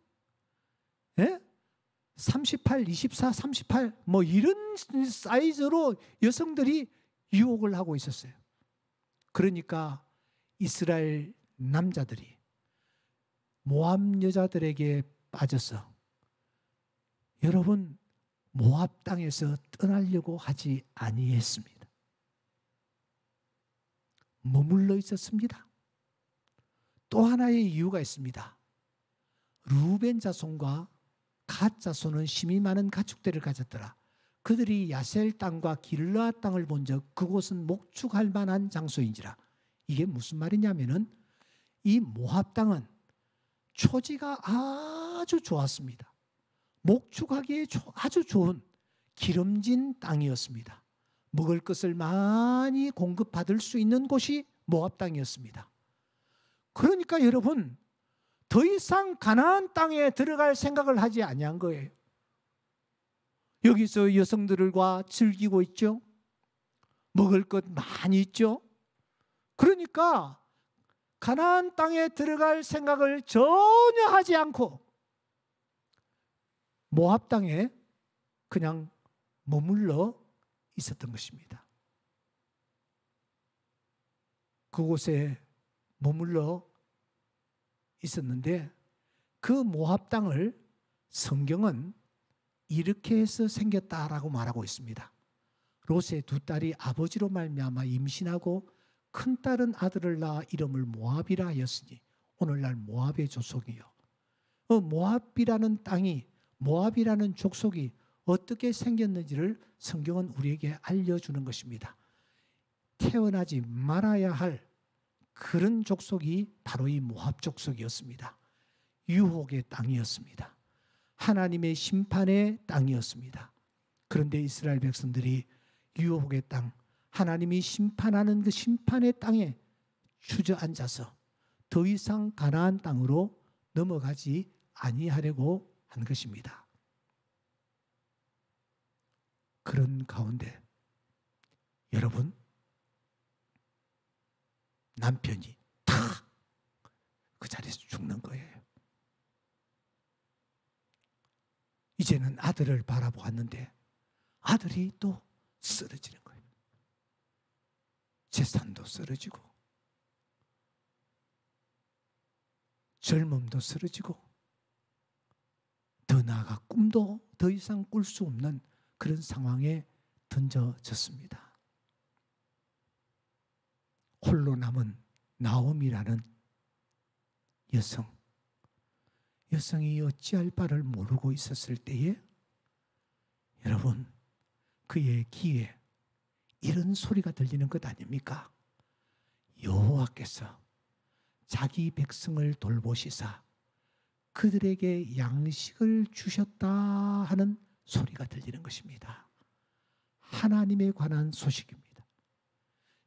예? 38, 24, 38 뭐 이런 사이즈로 여성들이 유혹을 하고 있었어요. 그러니까 이스라엘 남자들이 모압 여자들에게 빠져서 여러분 모압 땅에서 떠나려고 하지 아니했습니다. 머물러 있었습니다. 또 하나의 이유가 있습니다. 루벤 자손과 갓 자손은 심이 많은 가축대를 가졌더라. 그들이 야셀 땅과 길르앗 땅을 본 적 그곳은 목축할 만한 장소인지라. 이게 무슨 말이냐면은 이 모압 땅은 초지가 아주 좋았습니다. 목축하기에 아주 좋은 기름진 땅이었습니다. 먹을 것을 많이 공급받을 수 있는 곳이 모압 땅이었습니다. 그러니까 여러분 더 이상 가나안 땅에 들어갈 생각을 하지 아니한 거예요. 여기서 여성들과 즐기고 있죠. 먹을 것 많이 있죠. 그러니까 가나안 땅에 들어갈 생각을 전혀 하지 않고 모압 땅에 그냥 머물러 있었던 것입니다. 그곳에 머물러 있었는데 그 모압 땅을 성경은 이렇게 해서 생겼다라고 말하고 있습니다. 롯의 두 딸이 아버지로 말미암아 임신하고 큰 딸은 아들을 낳아 이름을 모압이라 하였으니 오늘날 모압의 족속이요. 모압이라는 땅이 모압이라는 족속이 어떻게 생겼는지를 성경은 우리에게 알려주는 것입니다. 태어나지 말아야 할 그런 족속이 바로 이 모압 족속이었습니다. 유혹의 땅이었습니다. 하나님의 심판의 땅이었습니다. 그런데 이스라엘 백성들이 유혹의 땅, 하나님이 심판하는 그 심판의 땅에 주저앉아서 더 이상 가나안 땅으로 넘어가지 아니하려고 한 것입니다. 그런 가운데 여러분 남편이 탁 그 자리에서 죽는 거예요. 이제는 아들을 바라보았는데 아들이 또 쓰러지는 거예요. 재산도 쓰러지고 젊음도 쓰러지고 더 나아가 꿈도 더 이상 꿀 수 없는 그런 상황에 던져졌습니다. 홀로 남은 나오미라는 여성이 어찌할 바를 모르고 있었을 때에 여러분 그의 귀에 이런 소리가 들리는 것 아닙니까? 여호와께서 자기 백성을 돌보시사 그들에게 양식을 주셨다 하는 소리가 들리는 것입니다. 하나님에 관한 소식입니다.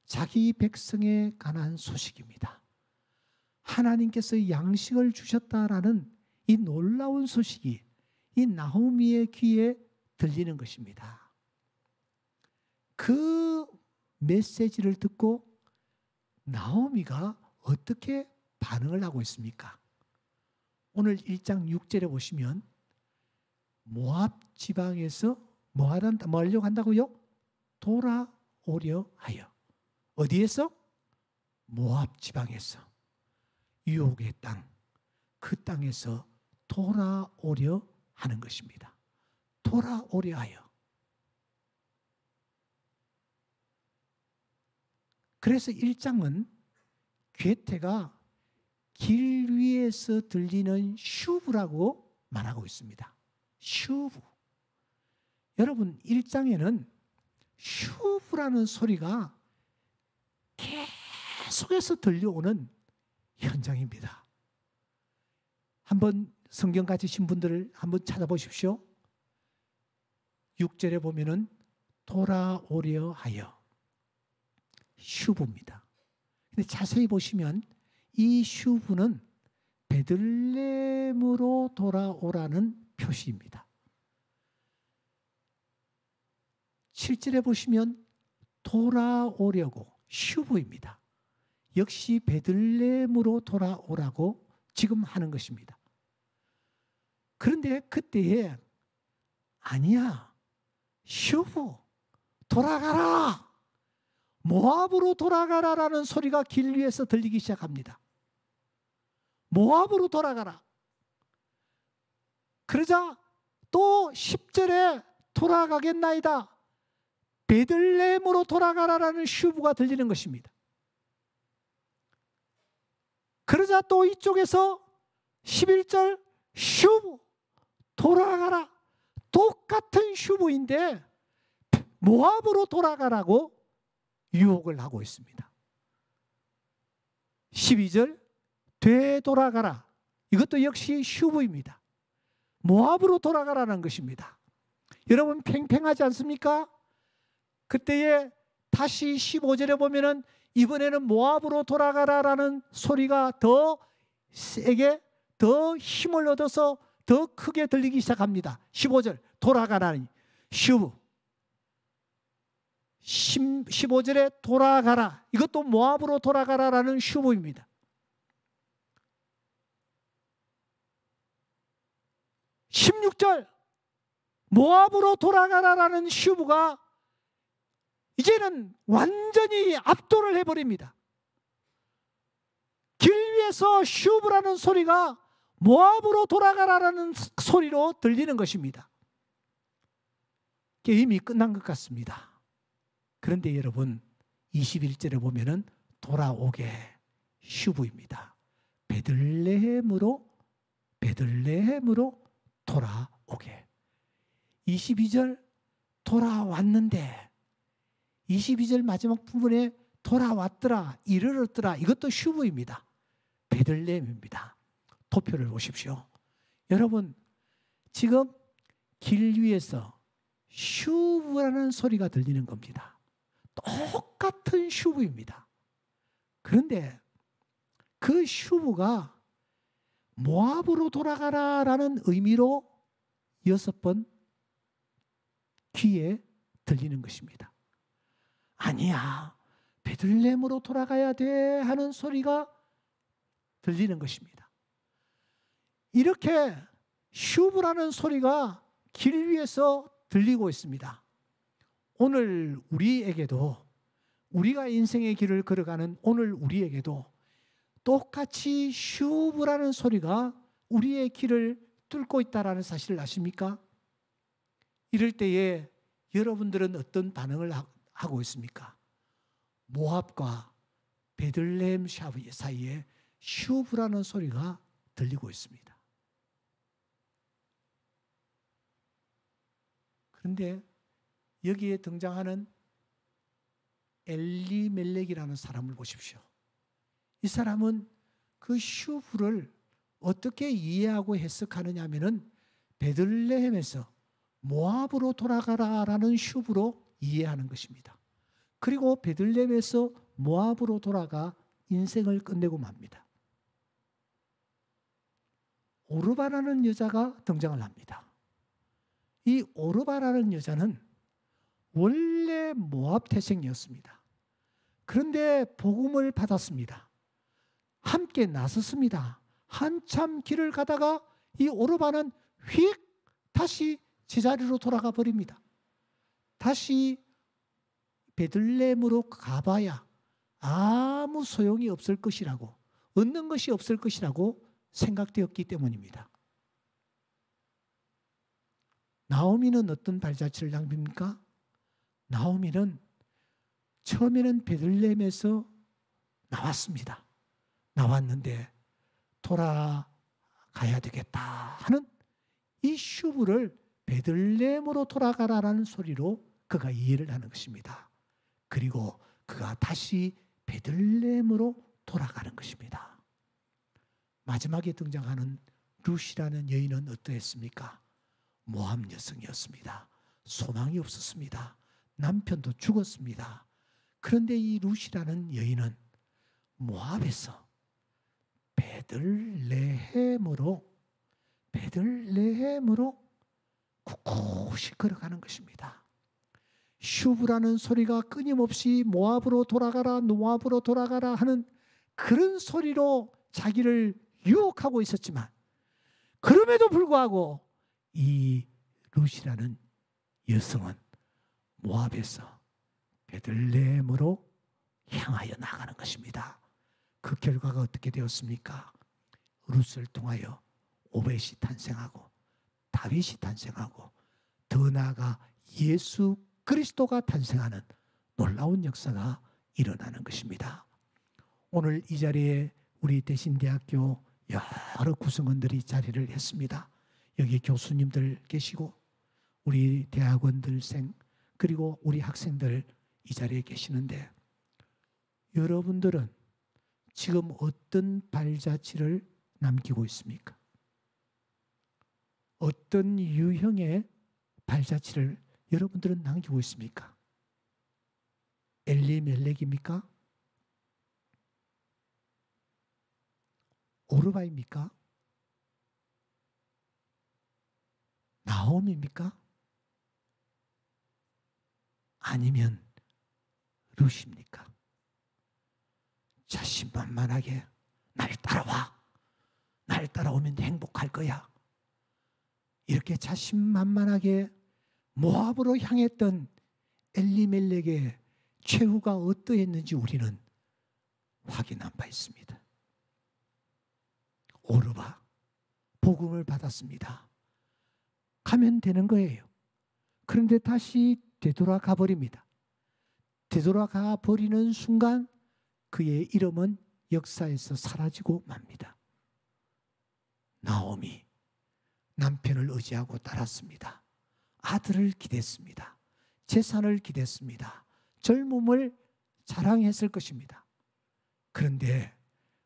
자기 백성에 관한 소식입니다. 하나님께서 양식을 주셨다라는 이 놀라운 소식이 이 나오미의 귀에 들리는 것입니다. 그 메시지를 듣고 나오미가 어떻게 반응을 하고 있습니까? 오늘 1장 6절에 보시면 모압 지방에서 뭐 하려고 한다고요? 돌아오려 하여. 어디에서? 모압 지방에서. 유혹의 땅, 그 땅에서 돌아오려 하는 것입니다. 돌아오려 하여. 그래서 1장은 괴테가 길 위에서 들리는 슈브라고 말하고 있습니다. 슈브. 여러분 1장에는 슈브라는 소리가 계속해서 들려오는 현장입니다. 한번 성경 가지신 분들을 한번 찾아보십시오. 6절에 보면은 돌아오려 하여 슈브입니다. 근데 자세히 보시면 이 슈브는 베들레헴으로 돌아오라는 표시입니다. 7절에 보시면 돌아오려고 슈브입니다. 역시 베들레헴으로 돌아오라고 지금 하는 것입니다. 그런데 그때에 아니야, 슈브 돌아가라, 모압으로 돌아가라라는 소리가 길 위에서 들리기 시작합니다. 모압으로 돌아가라. 그러자 또 10절에 돌아가겠나이다, 베들레헴으로 돌아가라라는 슈브가 들리는 것입니다. 그러자 또 이쪽에서 11절 슈브 돌아가라. 똑같은 슈브인데 모압으로 돌아가라고 유혹을 하고 있습니다. 12절 되돌아가라. 이것도 역시 슈브입니다. 모압으로 돌아가라는 것입니다. 여러분 팽팽하지 않습니까? 그때에 다시 15절에 보면은 이번에는 모압으로 돌아가라라는 소리가 더 세게, 더 힘을 얻어서 더 크게 들리기 시작합니다. 15절 돌아가라니 슈브. 15절에 돌아가라. 이것도 모압으로 돌아가라라는 슈브입니다. 16절 모압으로 돌아가라라는 슈브가 이제는 완전히 압도를 해버립니다. 길 위에서 슈브라는 소리가 모압으로 돌아가라라는 소리로 들리는 것입니다. 게임이 끝난 것 같습니다. 그런데 여러분 21절에 보면은 돌아오게 슈브입니다. 베들레헴으로 돌아오게. 22절 돌아왔는데 22절 마지막 부분에 돌아왔더라, 이르렀더라, 이것도 슈브입니다. 베들레헴입니다. 도표를 보십시오. 여러분 지금 길 위에서 슈브라는 소리가 들리는 겁니다. 똑같은 슈브입니다. 그런데 그 슈브가 모압으로 돌아가라라는 의미로 6번 귀에 들리는 것입니다. 아니야, 베들레헴으로 돌아가야 돼 하는 소리가 들리는 것입니다. 이렇게 슈브라는 소리가 길 위에서 들리고 있습니다. 오늘 우리에게도, 우리가 인생의 길을 걸어가는 오늘 우리에게도 똑같이 슈브라는 소리가 우리의 길을 뚫고 있다는 사실을 아십니까? 이럴 때에 여러분들은 어떤 반응을 하고 있습니까? 모압과 베들레헴 사이에 슈브라는 소리가 들리고 있습니다. 그런데 여기에 등장하는 엘리멜렉이라는 사람을 보십시오. 이 사람은 그 슈브를 어떻게 이해하고 해석하느냐 하면은 베들레헴에서 모압으로 돌아가라라는 슈브로 이해하는 것입니다. 그리고 베들레헴에서 모압으로 돌아가 인생을 끝내고 맙니다. 오르바라는 여자가 등장을 합니다. 이 오르바라는 여자는 원래 모압 태생이었습니다. 그런데 복음을 받았습니다. 함께 나섰습니다. 한참 길을 가다가 이 오르바는 휙 다시 제자리로 돌아가 버립니다. 다시 베들레헴으로 가봐야 아무 소용이 없을 것이라고, 얻는 것이 없을 것이라고 생각되었기 때문입니다. 나오미는 어떤 발자취를 남깁니까? 나오미는 처음에는 베들레헴에서 나왔습니다. 나왔는데 돌아가야 되겠다 하는 이 슈브를 베들레헴으로 돌아가라라는 소리로 그가 이해를 하는 것입니다. 그리고 그가 다시 베들레헴으로 돌아가는 것입니다. 마지막에 등장하는 룻이라는 여인은 어떠했습니까? 모압 여성이었습니다. 소망이 없었습니다. 남편도 죽었습니다. 그런데 이 룻이라는 여인은 모압에서 베들레헴으로 꿋꿋이 걸어가는 것입니다. 슈브라는 소리가 끊임없이 모압으로 돌아가라, 모압으로 돌아가라 하는 그런 소리로 자기를 유혹하고 있었지만, 그럼에도 불구하고 이 룻이라는 여성은 모압에서 베들레헴으로 향하여 나가는 것입니다. 그 결과가 어떻게 되었습니까? 룻을 통하여 오벳이 탄생하고 다윗이 탄생하고 더 나아가 예수 그리스도가 탄생하는 놀라운 역사가 일어나는 것입니다. 오늘 이 자리에 우리 대신대학교 여러 구성원들이 자리를 했습니다. 여기 교수님들 계시고 우리 대학원들생 그리고 우리 학생들 이 자리에 계시는데, 여러분들은 지금 어떤 발자취를 남기고 있습니까? 어떤 유형의 발자취를 여러분들은 남기고 있습니까? 엘리멜렉입니까? 오르바입니까? 나옴입니까? 아니면 룻입니까? 자신만만하게 날 따라와, 날 따라오면 행복할 거야, 이렇게 자신만만하게 모압으로 향했던 엘리멜렉의 최후가 어떠했는지 우리는 확인한 바 있습니다. 오르바, 복음을 받았습니다. 가면 되는 거예요. 그런데 다시 되돌아가 버립니다. 되돌아가 버리는 순간 그의 이름은 역사에서 사라지고 맙니다. 나오미, 남편을 의지하고 따랐습니다. 아들을 기댔습니다. 재산을 기댔습니다. 젊음을 자랑했을 것입니다. 그런데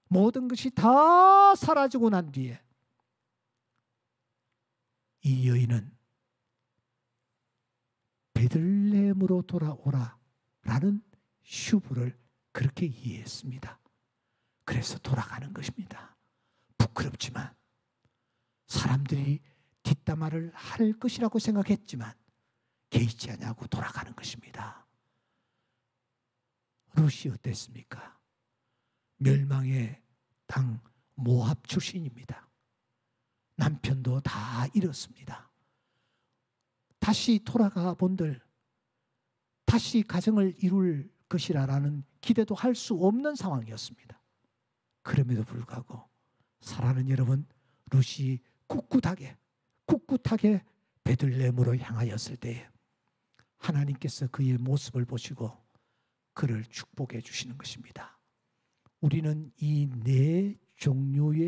모든 것이 다 사라지고 난 뒤에 이 여인은 베들레헴으로 돌아오라 라는 슈브를 그렇게 이해했습니다. 그래서 돌아가는 것입니다. 부끄럽지만, 사람들이 뒷담화를 할 것이라고 생각했지만 개의치 않냐고 돌아가는 것입니다. 룻이 어땠습니까? 멸망의 땅 모압 출신입니다. 남편도 다 잃었습니다. 다시 돌아가 본들 다시 가정을 이룰 것이라는 기대도 할 수 없는 상황이었습니다. 그럼에도 불구하고 사랑하는 여러분, 룻이 꿋꿋하게 베들레헴으로 향하였을 때에 하나님께서 그의 모습을 보시고 그를 축복해 주시는 것입니다. 우리는 이 네 종류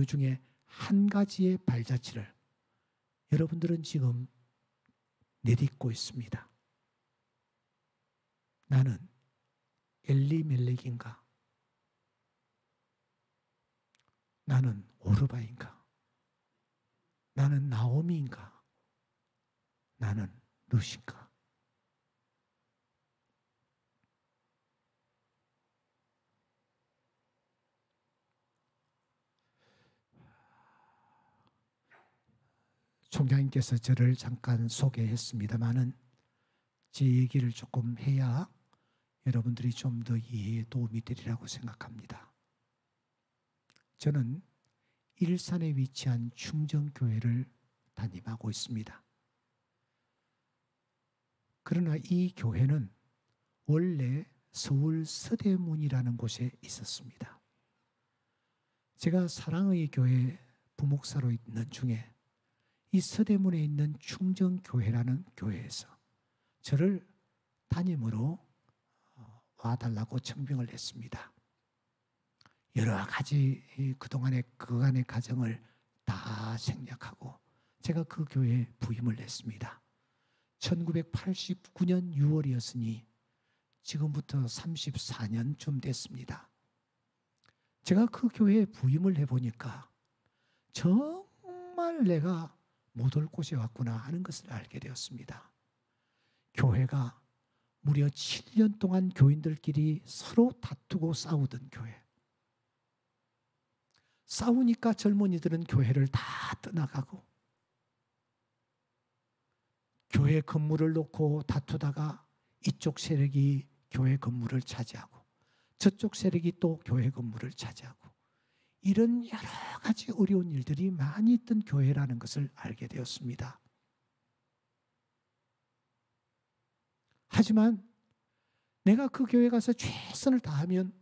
중에 한 가지의 발자취를 여러분들은 지금 내딛고 있습니다. 나는 엘리멜렉인가? 나는 오르바인가? 나는 나오미인가? 나는 룻인가? 총장님께서 저를 잠깐 소개했습니다마는 제 얘기를 조금 해야 여러분들이 좀 더 이해에 도움이 되리라고 생각합니다. 저는 일산에 위치한 충정교회를 담임하고 있습니다. 그러나 이 교회는 원래 서울 서대문이라는 곳에 있었습니다. 제가 사랑의 교회 부목사로 있는 중에 이 서대문에 있는 충정교회라는 교회에서 저를 담임으로 와달라고 청빙을 했습니다. 여러 가지 그간의 과정을 다 생략하고 제가 그 교회에 부임을 했습니다. 1989년 6월이었으니 지금부터 34년쯤 됐습니다. 제가 그 교회에 부임을 해보니까 정말 내가 못 올 곳에 왔구나 하는 것을 알게 되었습니다. 교회가 무려 7년 동안 교인들끼리 서로 다투고 싸우던 교회. 싸우니까 젊은이들은 교회를 다 떠나가고 교회 건물을 놓고 다투다가 이쪽 세력이 교회 건물을 차지하고 저쪽 세력이 또 교회 건물을 차지하고 이런 여러 가지 어려운 일들이 많이 있던 교회라는 것을 알게 되었습니다. 하지만 내가 그 교회 가서 최선을 다하면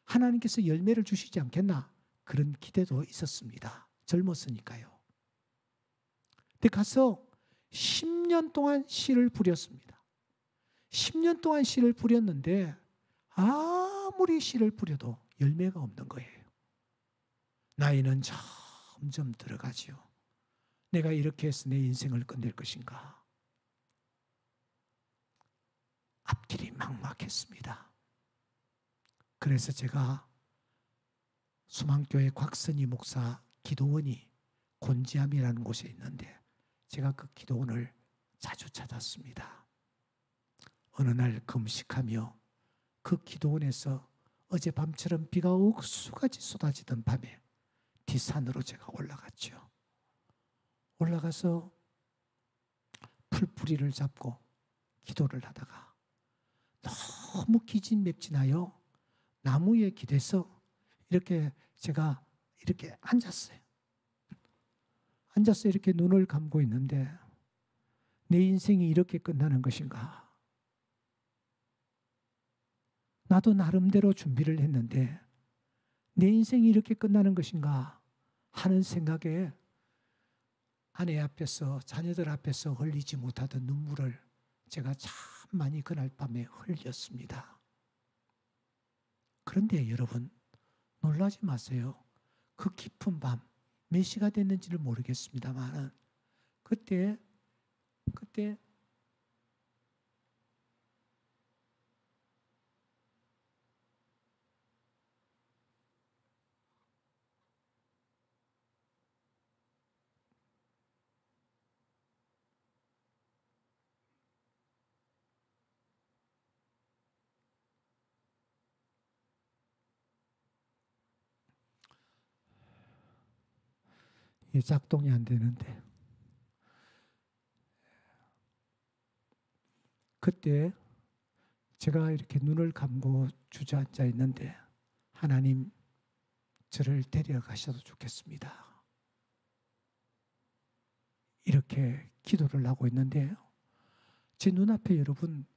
하나님께서 열매를 주시지 않겠나 그런 기대도 있었습니다. 젊었으니까요. 근데 가서 10년 동안 씨를 뿌렸습니다. 10년 동안 씨를 뿌렸는데 아무리 씨를 뿌려도 열매가 없는 거예요. 나이는 점점 들어가지요. 내가 이렇게 해서 내 인생을 끝낼 것인가? 앞길이 막막했습니다. 그래서 제가 수망교회 곽선희 목사 기도원이 곤지암이라는 곳에 있는데 제가 그 기도원을 자주 찾았습니다. 어느 날 금식하며 그 기도원에서 어젯밤처럼 비가 옥수같이 쏟아지던 밤에 뒷산으로 제가 올라갔죠. 올라가서 풀뿌리를 잡고 기도를 하다가 너무 기진맥진하여 나무에 기대서 이렇게 제가 이렇게 앉았어요. 앉아서 이렇게 눈을 감고 있는데 내 인생이 이렇게 끝나는 것인가? 나도 나름대로 준비를 했는데 내 인생이 이렇게 끝나는 것인가 하는 생각에 아내 앞에서 자녀들 앞에서 흘리지 못하던 눈물을 제가 참 많이 그날 밤에 흘렸습니다. 그런데 여러분 놀라지 마세요. 그 깊은 밤 몇 시가 됐는지를 모르겠습니다만 그때 이게 작동이 안 되는데 그때 제가 이렇게 눈을 감고 주저앉아 있는데 하나님 저를 데려가셔도 좋겠습니다. 이렇게 기도를 하고 있는데 제 눈앞에 여러분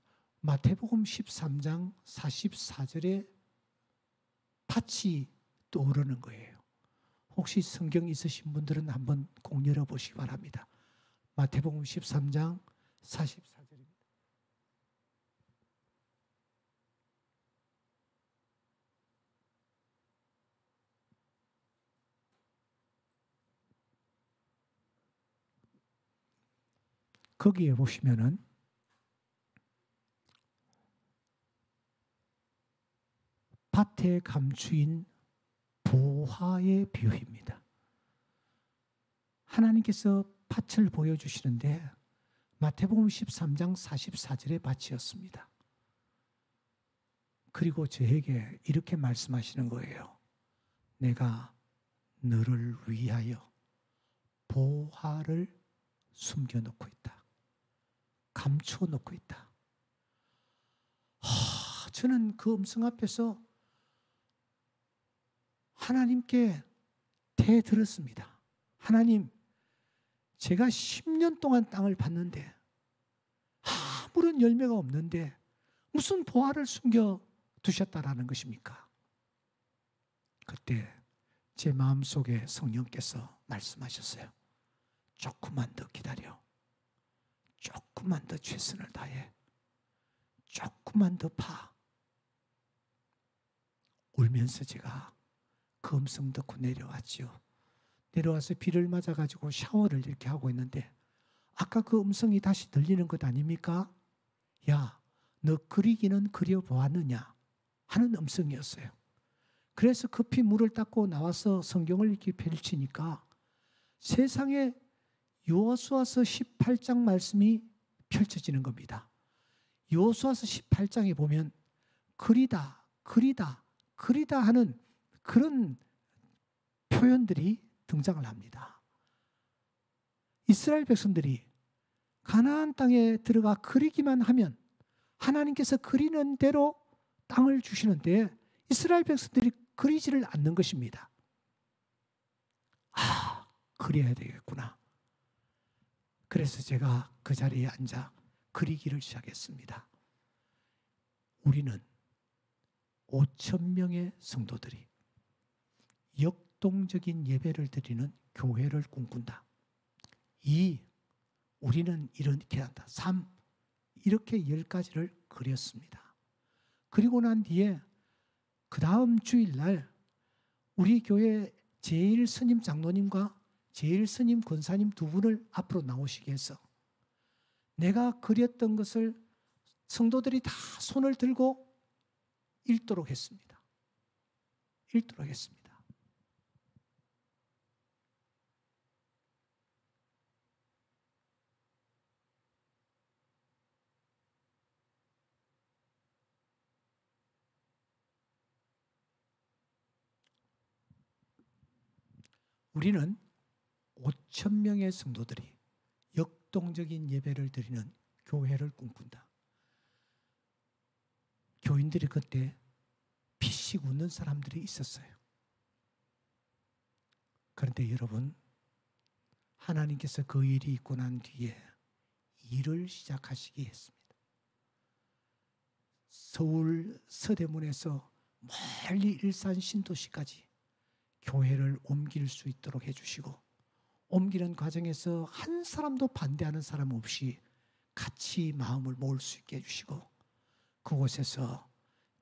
마태복음 13장 44절에 밭이 떠오르는 거예요. 혹시 성경 있으신 분들은 한번 꼭 열어보시기 바랍니다. 마태복음 13장 44절입니다. 거기에 보시면은 밭에 감추인 보화의 비유입니다. 하나님께서 밭을 보여주시는데 마태복음 13장 44절의 밭이었습니다. 그리고 저에게 이렇게 말씀하시는 거예요. 내가 너를 위하여 보화를 숨겨놓고 있다. 감춰놓고 있다. 저는 그 음성 앞에서 하나님께 대들었습니다. 하나님, 제가 10년 동안 땅을 봤는데 아무런 열매가 없는데 무슨 보화를 숨겨 두셨다라는 것입니까? 그때 제 마음속에 성령께서 말씀하셨어요. 조금만 더 기다려. 조금만 더 최선을 다해. 조금만 더 파. 울면서 제가 그 음성 듣고 내려왔지요. 내려와서 비를 맞아가지고 샤워를 이렇게 하고 있는데 아까 그 음성이 다시 들리는 것 아닙니까? 야, 너 그리기는 그려보았느냐? 하는 음성이었어요. 그래서 급히 물을 닦고 나와서 성경을 이렇게 펼치니까 세상에 여호수아서 18장 말씀이 펼쳐지는 겁니다. 여호수아서 18장에 보면 그리다, 그리다, 그리다 하는 그런 표현들이 등장을 합니다. 이스라엘 백성들이 가나안 땅에 들어가 그리기만 하면 하나님께서 그리는 대로 땅을 주시는데 이스라엘 백성들이 그리지를 않는 것입니다. 아, 그려야 되겠구나. 그래서 제가 그 자리에 앉아 그리기를 시작했습니다. 우리는 5,000명의 성도들이 역동적인 예배를 드리는 교회를 꿈꾼다. 2. 우리는 이렇게 한다. 3. 이렇게 10가지를 그렸습니다. 그리고 난 뒤에 그 다음 주일날 우리 교회 제일 스님 장로님과 제일 스님 권사님 두 분을 앞으로 나오시게 해서 내가 그렸던 것을 성도들이 다 손을 들고 읽도록 했습니다. 읽도록 했습니다. 우리는 5,000명의 성도들이 역동적인 예배를 드리는 교회를 꿈꾼다. 교인들이 그때 피식 웃는 사람들이 있었어요. 그런데 여러분, 하나님께서 그 일이 있고 난 뒤에 일을 시작하시게 했습니다. 서울 서대문에서 멀리 일산 신도시까지 교회를 옮길 수 있도록 해주시고 옮기는 과정에서 한 사람도 반대하는 사람 없이 같이 마음을 모을 수 있게 해주시고 그곳에서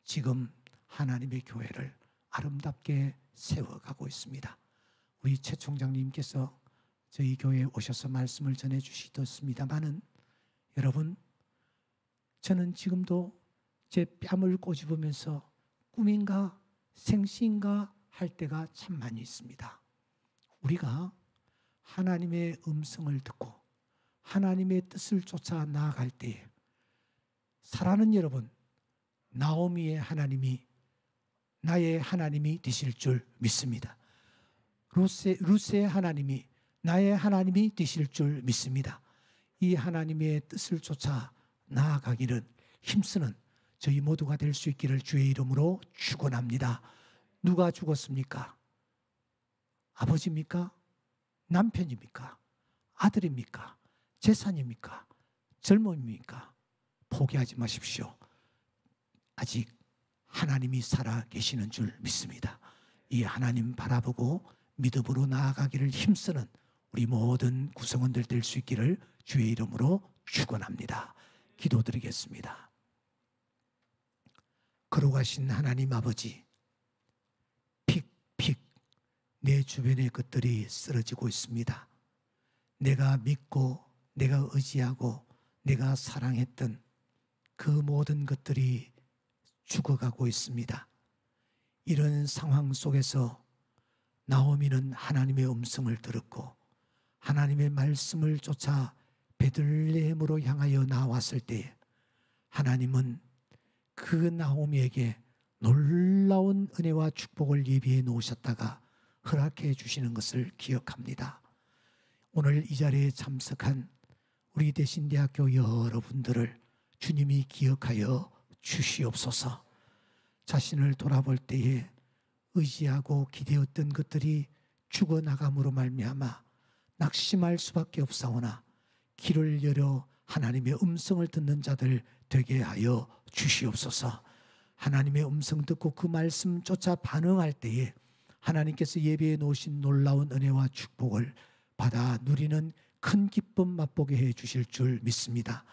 지금 하나님의 교회를 아름답게 세워가고 있습니다. 우리 최 총장님께서 저희 교회에 오셔서 말씀을 전해주시었습니다마는 여러분, 저는 지금도 제 뺨을 꼬집으면서 꿈인가 생시인가 할 때가 참 많이 있습니다. 우리가 하나님의 음성을 듣고 하나님의 뜻을 쫓아 나아갈 때에 사랑하는 여러분, 나오미의 하나님이 나의 하나님이 되실 줄 믿습니다. 루스의 하나님이 나의 하나님이 되실 줄 믿습니다. 이 하나님의 뜻을 쫓아 나아가기를 힘쓰는 저희 모두가 될 수 있기를 주의 이름으로 축원합니다. 누가 죽었습니까? 아버지입니까? 남편입니까? 아들입니까? 재산입니까? 젊음입니까? 포기하지 마십시오. 아직 하나님이 살아 계시는 줄 믿습니다. 이 하나님 바라보고 믿음으로 나아가기를 힘쓰는 우리 모든 구성원들 될 수 있기를 주의 이름으로 축원합니다. 기도드리겠습니다. 걸어가신 하나님 아버지, 픽픽 내 주변의 것들이 쓰러지고 있습니다. 내가 믿고 내가 의지하고 내가 사랑했던 그 모든 것들이 죽어가고 있습니다. 이런 상황 속에서 나오미는 하나님의 음성을 들었고 하나님의 말씀을 쫓아 베들레헴으로 향하여 나왔을 때 하나님은 그 나오미에게 놀라운 은혜와 축복을 예비해 놓으셨다가 허락해 주시는 것을 기억합니다. 오늘 이 자리에 참석한 우리 대신대학교 여러분들을 주님이 기억하여 주시옵소서. 자신을 돌아볼 때에 의지하고 기대었던 것들이 죽어나감으로 말미암아 낙심할 수밖에 없사오나 길을 열어 하나님의 음성을 듣는 자들 되게 하여 주시옵소서. 하나님의 음성 듣고 그 말씀 쫓아 반응할 때에 하나님께서 예비해 놓으신 놀라운 은혜와 축복을 받아 누리는 큰 기쁨 맛보게 해 주실 줄 믿습니다.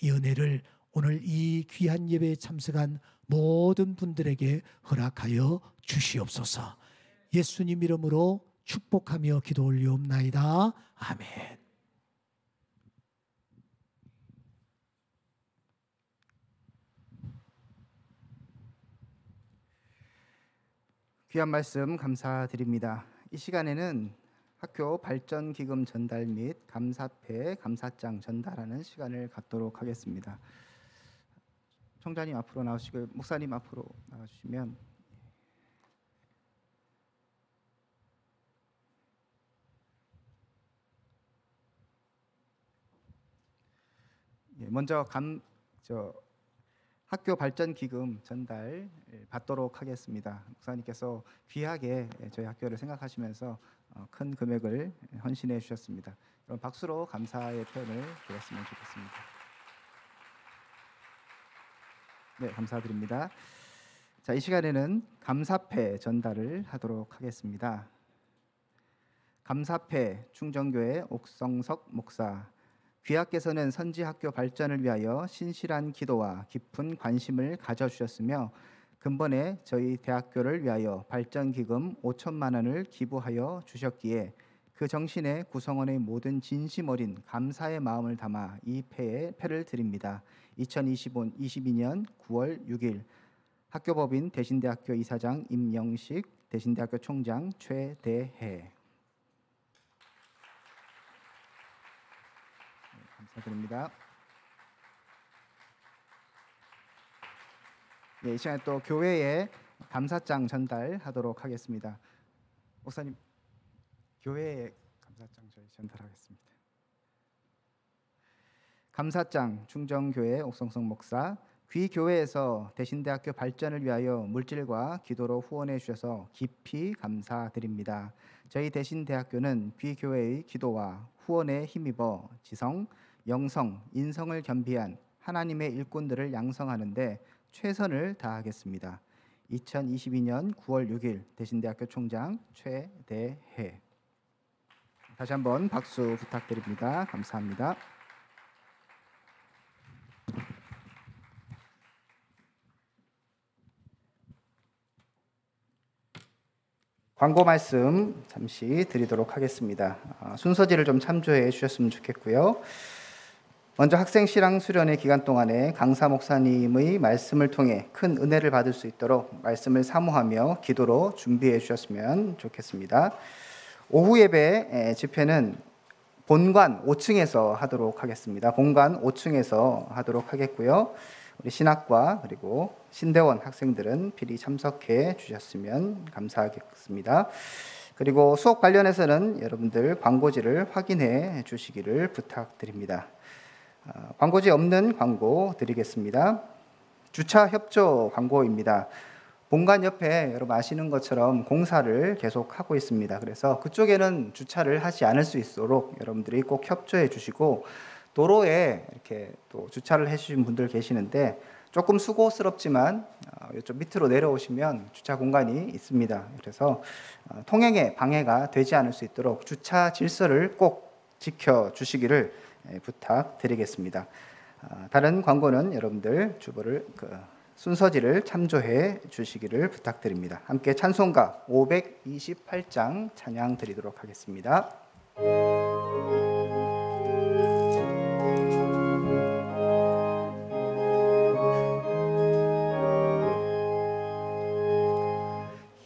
이 은혜를 오늘 이 귀한 예배에 참석한 모든 분들에게 허락하여 주시옵소서. 예수님 이름으로 축복하며 기도 올리옵나이다. 아멘. 귀한 말씀 감사드립니다. 이 시간에는 학교 발전 기금 전달 및 감사패 감사장 전달하는 시간을 갖도록 하겠습니다. 총장님 앞으로 나오시고 목사님 앞으로 나와주시면, 먼저 학교 발전 기금 전달 받도록 하겠습니다. 목사님께서 귀하게 저희 학교를 생각하시면서 큰 금액을 헌신해 주셨습니다. 여러분 박수로 감사의 표현을 드렸으면 좋겠습니다. 네, 감사드립니다. 자, 이 시간에는 감사패 전달을 하도록 하겠습니다. 감사패 충정교회 옥성석 목사, 귀하께서는 선지학교 발전을 위하여 신실한 기도와 깊은 관심을 가져주셨으며 근본에 저희 대학교를 위하여 발전기금 5천만 원을 기부하여 주셨기에 그 정신에 구성원의 모든 진심 어린 감사의 마음을 담아 이 패를 드립니다. 2022년 9월 6일 학교법인 대신대학교 이사장 임영식, 대신대학교 총장 최대해. 감사드립니다. 네, 이 시간에 또 교회에 감사장 전달하도록 하겠습니다. 목사님, 교회에 감사장 저희 전달하겠습니다. 감사장 충정교회 옥성석 목사, 귀 교회에서 대신대학교 발전을 위하여 물질과 기도로 후원해 주셔서 깊이 감사드립니다. 저희 대신대학교는 귀 교회의 기도와 후원에 힘입어 지성, 영성, 인성을 겸비한 하나님의 일꾼들을 양성하는 데 최선을 다하겠습니다. 2022년 9월 6일 대신대학교 총장 최대해. 다시 한번 박수 부탁드립니다. 감사합니다. 광고 말씀 잠시 드리도록 하겠습니다. 순서지를 좀 참조해 주셨으면 좋겠고요. 먼저 학생 신앙 수련의 기간 동안에 강사 목사님의 말씀을 통해 큰 은혜를 받을 수 있도록 말씀을 사모하며 기도로 준비해 주셨으면 좋겠습니다. 오후 예배 집회는 본관 5층에서 하도록 하겠습니다. 본관 5층에서 하도록 하겠고요. 우리 신학과 그리고 신대원 학생들은 필히 참석해 주셨으면 감사하겠습니다. 그리고 수업 관련해서는 여러분들 광고지를 확인해 주시기를 부탁드립니다. 광고지 없는 광고 드리겠습니다. 주차 협조 광고입니다. 본관 옆에 여러분 아시는 것처럼 공사를 계속 하고 있습니다. 그래서 그쪽에는 주차를 하지 않을 수 있도록 여러분들이 꼭 협조해 주시고, 도로에 이렇게 또 주차를 해주신 분들 계시는데 조금 수고스럽지만 이쪽 밑으로 내려오시면 주차 공간이 있습니다. 그래서 통행에 방해가 되지 않을 수 있도록 주차 질서를 꼭 지켜주시기를 부탁드리겠습니다. 다른 광고는 여러분들 순서지를 참조해 주시기를 부탁드립니다. 함께 찬송가 528장 찬양 드리도록 하겠습니다.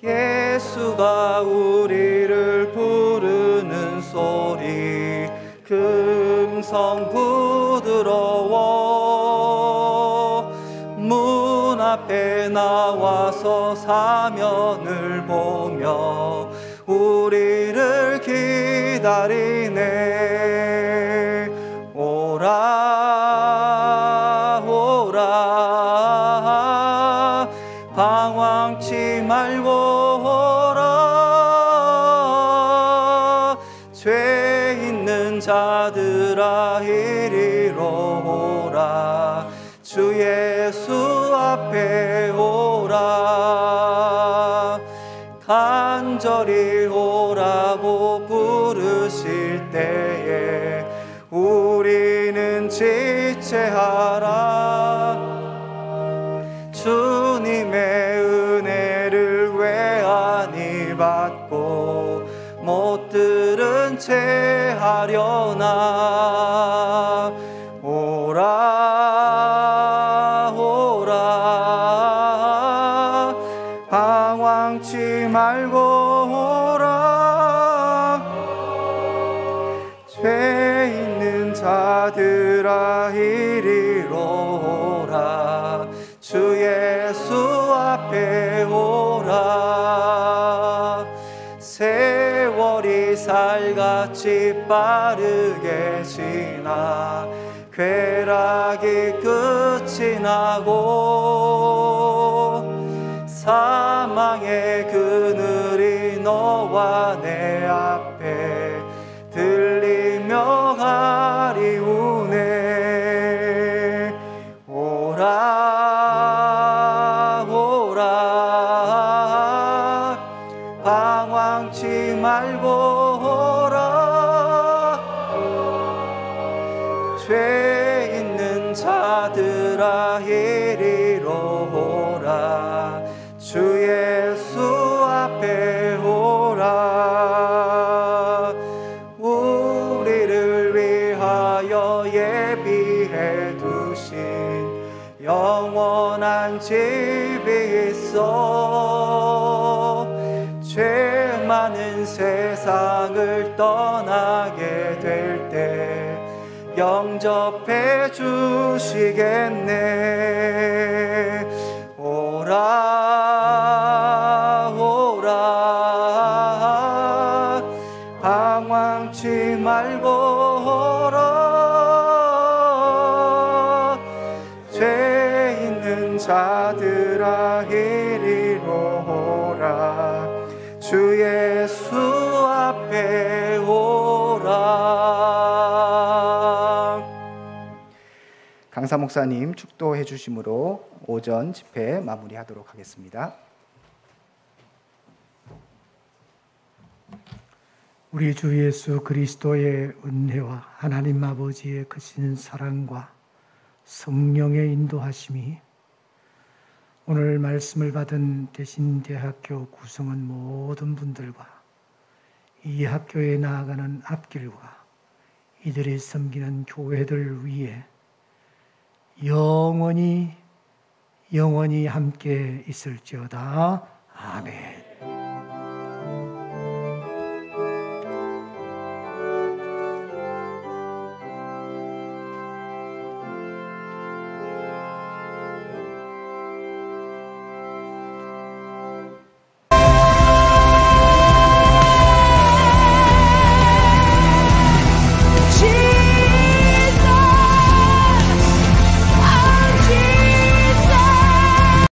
예수가 우리를 부르는 소리 금성 부드러워 문 앞에 나와서 사면을 보며 우리를 기다리네. 오라 오라 방황치 말고 오라. 죄 있는 자들아 이리로 오라. 주 예수 앞에 오라. 간절히 오라고 부르실 때에 우리는 지체하라. 주님의 은혜를 외아니 받고 못 들은 채 하려나. 오라 오라 방황치 말고 오라. 죄 있는 자들아 이리로 오라. 주 예수 앞에 오라. 세월이 살같이 빠르게 지나 쾌락이 끝이 나고 사망의 그늘이 너와 내 앞에 들리며 가리우네. 오라 오라 방황치 말고 오라. 죄 있는 자들아 이리로 오라. 주 예수 앞에 오라. 우리를 위하여 예비해 두신 영원한 집이 있어. 죄 많은 세상을 떠나게 될 때 영접해 주시겠네. 오라 오라 방황치 말고 오라. 죄 있는 자들아 이리로 오라. 주 예수 앞에 오라. 강사 목사님 축도해 주심으로 오전 집회 마무리하도록 하겠습니다. 우리 주 예수 그리스도의 은혜와 하나님 아버지의 크신 사랑과 성령의 인도하심이 오늘 말씀을 받은 대신대학교 구성원 모든 분들과 이 학교에 나아가는 앞길과 이들이 섬기는 교회들 위에 영원히 함께 있을지어다. 아멘.